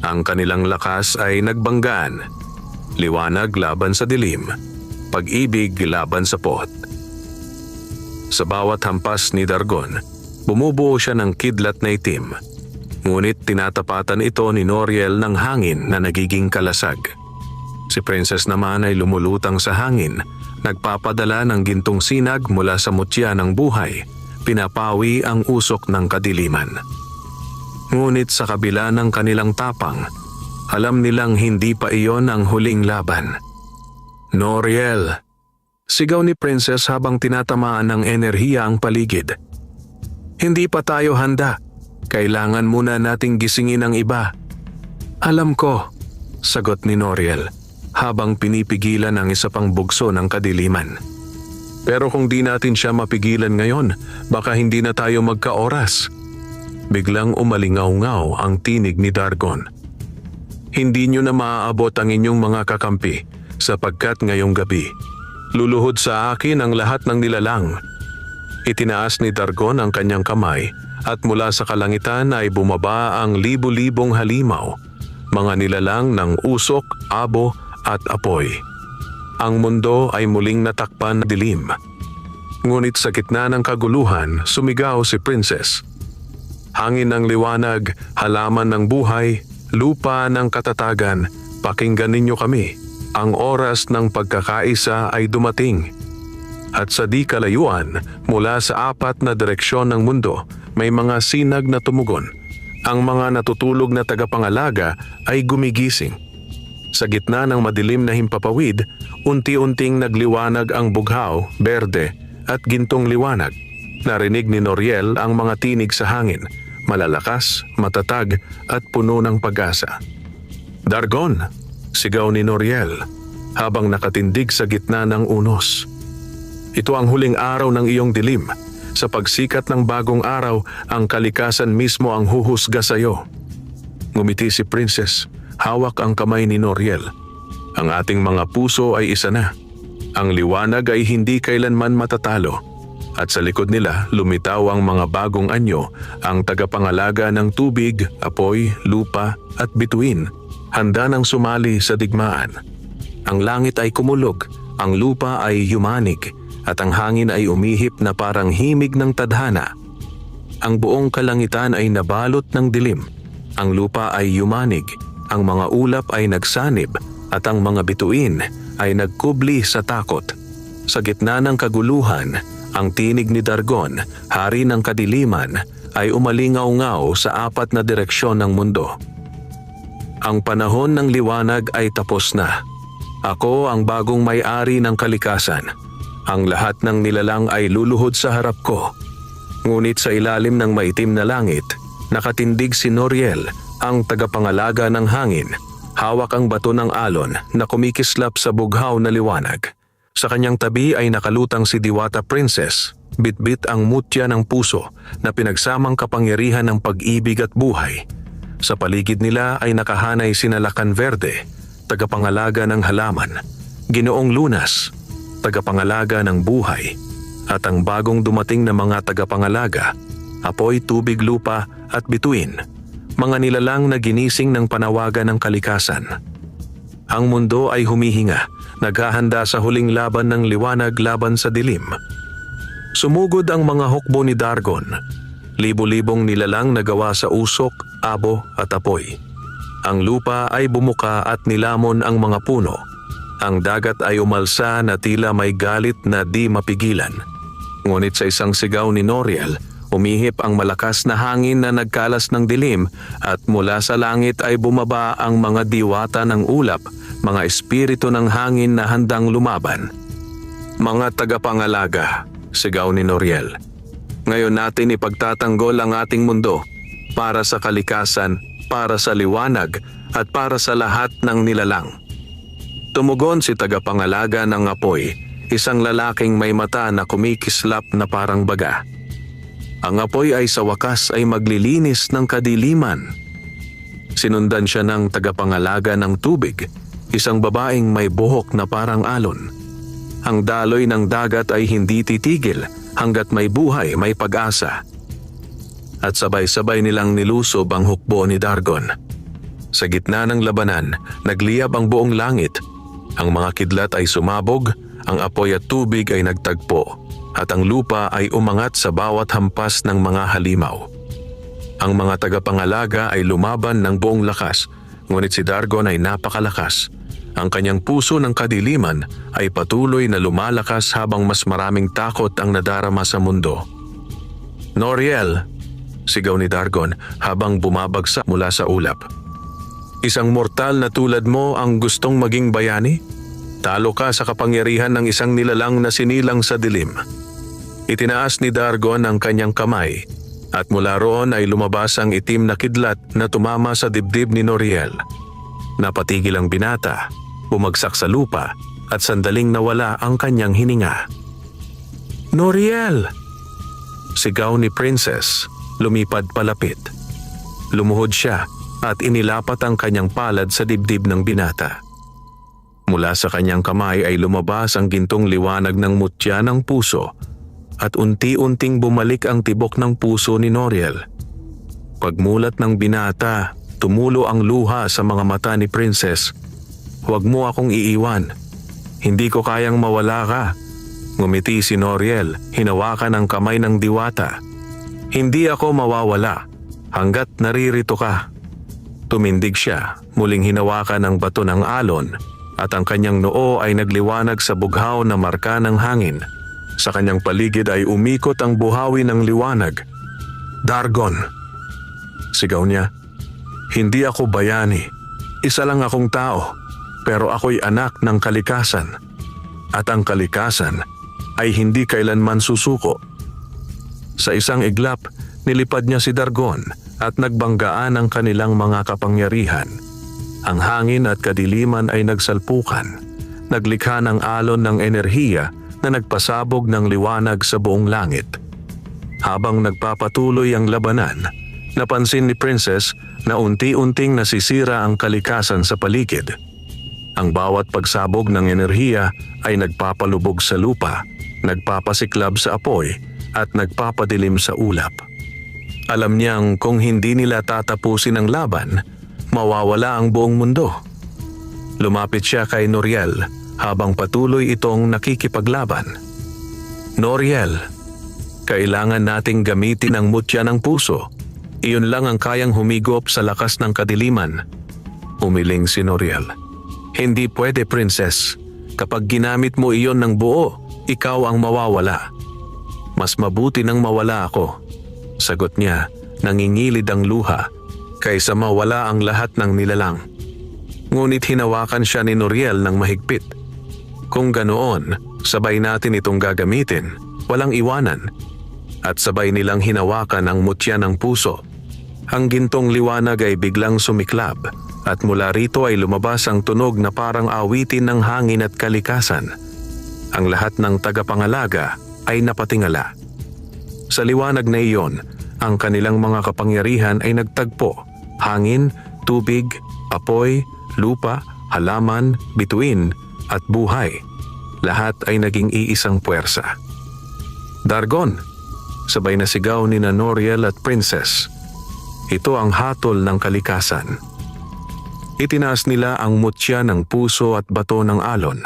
Ang kanilang lakas ay nagbanggaan. Liwanag laban sa dilim, pag-ibig laban sa pot. Sa bawat hampas ni Dargon, bumubuo siya ng kidlat na itim. Ngunit tinatapatan ito ni Noriel ng hangin na nagiging kalasag. Si Princess naman ay lumulutang sa hangin, nagpapadala ng gintong sinag mula sa mutya ng buhay, pinapawi ang usok ng kadiliman. Ngunit sa kabila ng kanilang tapang, alam nilang hindi pa iyon ang huling laban. "Noriel!" sigaw ni Princess habang tinatamaan ng enerhiya ang paligid. "Hindi pa tayo handa. Kailangan muna nating gisingin ang iba." "Alam ko," sagot ni Noriel habang pinipigilan ang isa pang bugso ng kadiliman. "Pero kung di natin siya mapigilan ngayon, baka hindi na tayo magkaoras." Biglang umalingaw-ngaw ang tinig ni Dargon. "Hindi nyo na maaabot ang inyong mga kakampi sapagkat ngayong gabi, luluhod sa akin ang lahat ng nilalang." Itinaas ni Dargon ang kanyang kamay at mula sa kalangitan ay bumaba ang libu-libong halimaw, mga nilalang ng usok, abo at apoy. Ang mundo ay muling natakpan ng dilim. Ngunit sa gitna ng kaguluhan, sumigaw si Princess. Hangin ng liwanag, halaman ng buhay, lupa ng katatagan, pakinggan ninyo kami. Ang oras ng pagkakaisa ay dumating. At sa di kalayuan, mula sa apat na direksyon ng mundo, may mga sinag na tumugon. Ang mga natutulog na tagapangalaga ay gumigising. Sa gitna ng madilim na himpapawid, unti-unting nagliwanag ang bughaw, berde at gintong liwanag. Narinig ni Noriel ang mga tinig sa hangin, malalakas, matatag at puno ng pag-asa. "Dargon!" sigaw ni Noriel habang nakatindig sa gitna ng unos. "Ito ang huling araw ng iyong dilim. Sa pagsikat ng bagong araw, ang kalikasan mismo ang huhusga sa iyo." Ngumiti si Princess, hawak ang kamay ni Noriel. "Ang ating mga puso ay isa na. Ang liwanag ay hindi kailanman matatalo." At sa likod nila lumitaw ang mga bagong anyo, ang tagapangalaga ng tubig, apoy, lupa at bituin, handa nang sumali sa digmaan. Ang langit ay kumulog, ang lupa ay yumanig, at ang hangin ay umihip na parang himig ng tadhana. Ang buong kalangitan ay nabalot ng dilim, ang lupa ay yumanig, ang mga ulap ay nagsanib, at ang mga bituin ay nagkubli sa takot. Sa gitna ng kaguluhan, ang tinig ni Dargon, hari ng kadiliman, ay umalingaw-ngaw sa apat na direksyon ng mundo. "Ang panahon ng liwanag ay tapos na. Ako ang bagong may-ari ng kalikasan. Ang lahat ng nilalang ay luluhod sa harap ko." Ngunit sa ilalim ng maitim na langit, nakatindig si Noriel, ang tagapangalaga ng hangin. Hawak ang bato ng alon na kumikislap sa bughaw na liwanag. Sa kanyang tabi ay nakalutang si Diwata Princess, bitbit ang mutya ng puso na pinagsamang kapangyarihan ng pag-ibig at buhay. Sa paligid nila ay nakahanay sina Lakan Verde, tagapangalaga ng halaman, Ginoong Lunas, tagapangalaga ng buhay, at ang bagong dumating na mga tagapangalaga, apoy, tubig, lupa at bituin, mga nilalang na ginising ng panawagan ng kalikasan. Ang mundo ay humihinga, naghahanda sa huling laban ng liwanag laban sa dilim. Sumugod ang mga hukbo ni Dargon, libo-libong nilalang na gawa sa usok, abo at apoy. Ang lupa ay bumuka at nilamon ang mga puno. Ang dagat ay umalsa na tila may galit na di mapigilan. Ngunit sa isang sigaw ni Noriel, umihip ang malakas na hangin na nagkalas ng dilim, at mula sa langit ay bumaba ang mga diwata ng ulap, mga espiritu ng hangin na handang lumaban. "Mga tagapangalaga," sigaw ni Noriel, "ngayon natin ipagtatanggol ang ating mundo para sa kalikasan, para sa liwanag at para sa lahat ng nilalang." Tumugon si tagapangalaga ng apoy, isang lalaking may mata na kumikislap na parang baga. Ang apoy ay sa wakas ay maglilinis ng kadiliman. Sinundan siya ng tagapangalaga ng tubig, isang babaeng may buhok na parang alon. Ang daloy ng dagat ay hindi titigil hanggat may buhay, may pag-asa. At sabay-sabay nilang nilusob ang hukbo ni Dargon. Sa gitna ng labanan, nagliyab ang buong langit. Ang mga kidlat ay sumabog, ang apoy at tubig ay nagtagpo, at ang lupa ay umangat sa bawat hampas ng mga halimaw. Ang mga tagapangalaga ay lumaban ng buong lakas, ngunit si Dargon ay napakalakas. Ang kanyang puso ng kadiliman ay patuloy na lumalakas habang mas maraming takot ang nadarama sa mundo. "Noriel!" sigaw ni Dargon habang bumabagsak mula sa ulap. "Isang mortal na tulad mo ang gustong maging bayani? Talo ka sa kapangyarihan ng isang nilalang na sinilang sa dilim." Itinaas ni Dargon ang kanyang kamay, at mula roon ay lumabas ang itim na kidlat na tumama sa dibdib ni Noriel. Napatigil ang binata, bumagsak sa lupa, at sandaling nawala ang kanyang hininga. "Noriel!" sigaw ni Princess, lumipad palapit. Lumuhod siya at inilapat ang kanyang palad sa dibdib ng binata. Mula sa kanyang kamay ay lumabas ang gintong liwanag ng mutya ng puso, at unti-unting bumalik ang tibok ng puso ni Noriel. Pagmulat ng binata, tumulo ang luha sa mga mata ni Princess. "Huwag mo akong iiwan. Hindi ko kayang mawala ka." Ngumiti si Noriel, hinawakan ang kamay ng diwata. "Hindi ako mawawala. hanggat naririto ka. Tumindig siya, muling hinawakan ang bato ng alon at ang kanyang noo ay nagliwanag sa bughaw na marka ng hangin. Sa kanyang paligid ay umikot ang buhawi ng liwanag. Dargon! Sigaw niya. Hindi ako bayani. Isa lang akong tao, pero ako'y anak ng kalikasan. At ang kalikasan ay hindi kailanman susuko. Sa isang iglap, nilipad niya si Dargon at nagbanggaan ang kanilang mga kapangyarihan. Ang hangin at kadiliman ay nagsalpukan. Naglikha ng alon ng enerhiya na nagpasabog ng liwanag sa buong langit. Habang nagpapatuloy ang labanan, napansin ni Princess na unti-unting nasisira ang kalikasan sa paligid. Ang bawat pagsabog ng enerhiya ay nagpapalubog sa lupa, nagpapasiklab sa apoy at nagpapadilim sa ulap. Alam niyang kung hindi nila tatapusin ang laban, mawawala ang buong mundo. Lumapit siya kay Noriel habang patuloy itong nakikipaglaban. Noriel, kailangan nating gamitin ang mutya ng puso. Iyon lang ang kayang humigop sa lakas ng kadiliman. Umiling si Noriel. Hindi pwede, Princess. Kapag ginamit mo iyon ng buo, ikaw ang mawawala. Mas mabuti nang mawala ako. Sagot niya, nangingilid ang luha, kaysa mawala ang lahat ng nilalang. Ngunit hinawakan siya ni Noriel ng mahigpit. Kung ganoon, sabay natin itong gagamitin, walang iwanan. At sabay nilang hinawakan ang mutya ng puso. Ang gintong liwanag ay biglang sumiklab at mula rito ay lumabas ang tunog na parang awitin ng hangin at kalikasan. Ang lahat ng tagapangalaga ay napatingala. Sa liwanag na iyon, ang kanilang mga kapangyarihan ay nagtagpo. Hangin, tubig, apoy, lupa, halaman, bituin at buhay. Lahat ay naging iisang puwersa. Dargon! Sabay na sigaw ni Noriel at Princess. Ito ang hatol ng kalikasan. Itinaas nila ang mutya ng puso at bato ng alon.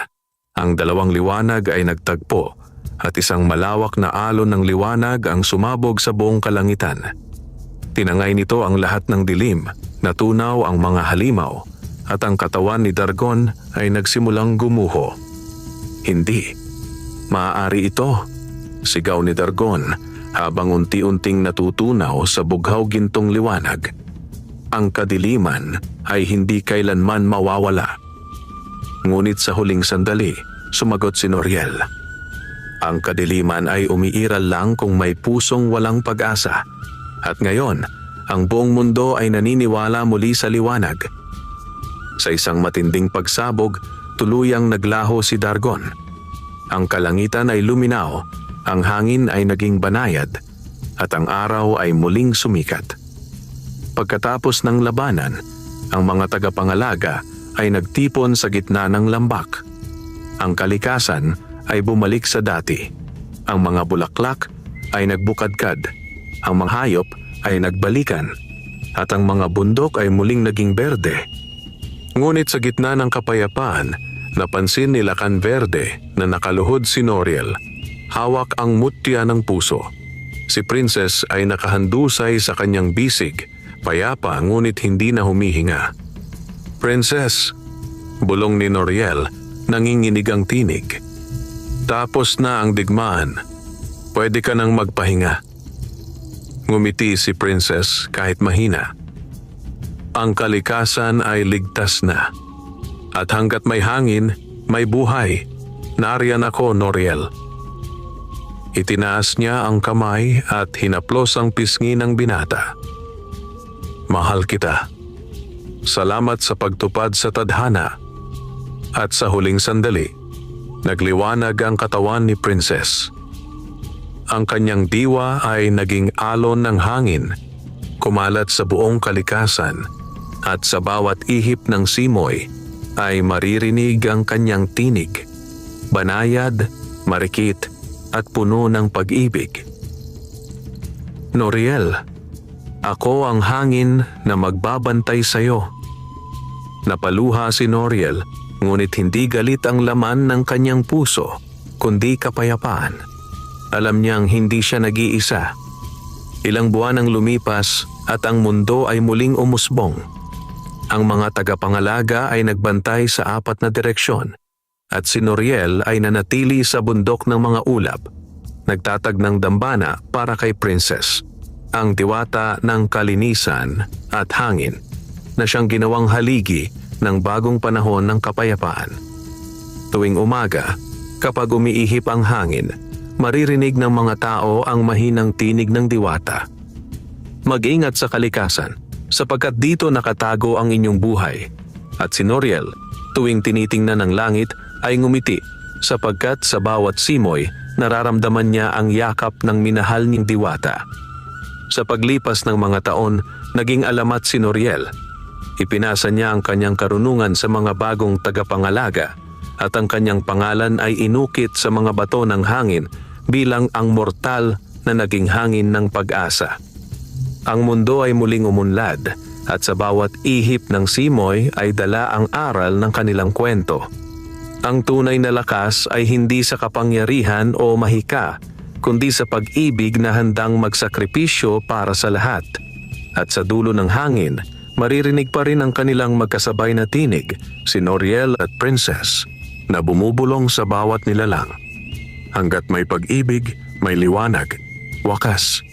Ang dalawang liwanag ay nagtagpo at isang malawak na alon ng liwanag ang sumabog sa buong kalangitan. Tinangay nito ang lahat ng dilim, natunaw ang mga halimaw at ang katawan ni Dargon ay nagsimulang gumuho. Hindi. Maaari ito, sigaw ni Dargon habang unti-unting natutunaw sa bughaw gintong liwanag. Ang kadiliman ay hindi kailanman mawawala. Ngunit sa huling sandali, sumagot si Noriel. Ang kadiliman ay umiiral lang kung may pusong walang pag-asa. At ngayon, ang buong mundo ay naniniwala muli sa liwanag. Sa isang matinding pagsabog, tuluyang naglaho si Dargon. Ang kalangitan ay luminaw, ang hangin ay naging banayad, at ang araw ay muling sumikat. Pagkatapos ng labanan, ang mga tagapangalaga ay nagtipon sa gitna ng lambak. Ang kalikasan ay bumalik sa dati. Ang mga bulaklak ay nagbukadkad, ang mga hayop ay nagbalikan, at ang mga bundok ay muling naging berde. Ngunit sa gitna ng kapayapaan, napansin nila Canverde na nakaluhod si Noriel. Hawak ang mutya ng puso. Si Princess ay nakahandusay sa kanyang bisig, payapa ngunit hindi na humihinga. Princess, bulong ni Noriel, nanginginig ang tinig. Tapos na ang digmaan. Pwede ka nang magpahinga. Ngumiti si Princess kahit mahina. Ang kalikasan ay ligtas na. At hanggat may hangin, may buhay. Nariyan ako, Noriel. Itinaas niya ang kamay at hinaplos ang pisngi ng binata. Mahal kita. Salamat sa pagtupad sa tadhana. At sa huling sandali, nagliwanag ang katawan ni Princess. Ang kanyang diwa ay naging alon ng hangin, kumalat sa buong kalikasan, at sa bawat ihip ng simoy ay maririnig ang kanyang tinig. Banayad, marikit, at puno ng pag-ibig. Noriel, ako ang hangin na magbabantay sa iyo. Napaluha si Noriel, ngunit hindi galit ang laman ng kanyang puso, kundi kapayapaan. Alam niyang hindi siya nag-iisa. Ilang buwan ang lumipas at ang mundo ay muling umusbong. Ang mga tagapangalaga ay nagbantay sa 4 na direksyon at si Noriel ay nanatili sa bundok ng mga ulap, nagtatag ng dambana para kay Princess, ang diwata ng kalinisan at hangin na siyang ginawang haligi ng bagong panahon ng kapayapaan. Tuwing umaga, kapag umiihip ang hangin, maririnig ng mga tao ang mahinang tinig ng diwata. Mag-ingat sa kalikasan sapagkat dito nakatago ang inyong buhay. At si Noriel, tuwing tinitingnan ng langit ay ngumiti sapagkat sa bawat simoy nararamdaman niya ang yakap ng minahal niyang diwata. Sa paglipas ng mga taon, naging alamat si Noriel. Ipinasa niya ang kanyang karunungan sa mga bagong tagapangalaga at ang kanyang pangalan ay inukit sa mga bato ng hangin bilang ang mortal na naging hangin ng pag-asa. Ang mundo ay muling umunlad at sa bawat ihip ng simoy ay dala ang aral ng kanilang kwento. Ang tunay na lakas ay hindi sa kapangyarihan o mahika, kundi sa pag-ibig na handang magsakripisyo para sa lahat. At sa dulo ng hangin, maririnig pa rin ang kanilang magkasabay na tinig, si Noriel at Princess, na bumubulong sa bawat nilalang. Hanggat may pag-ibig, may liwanag, wakas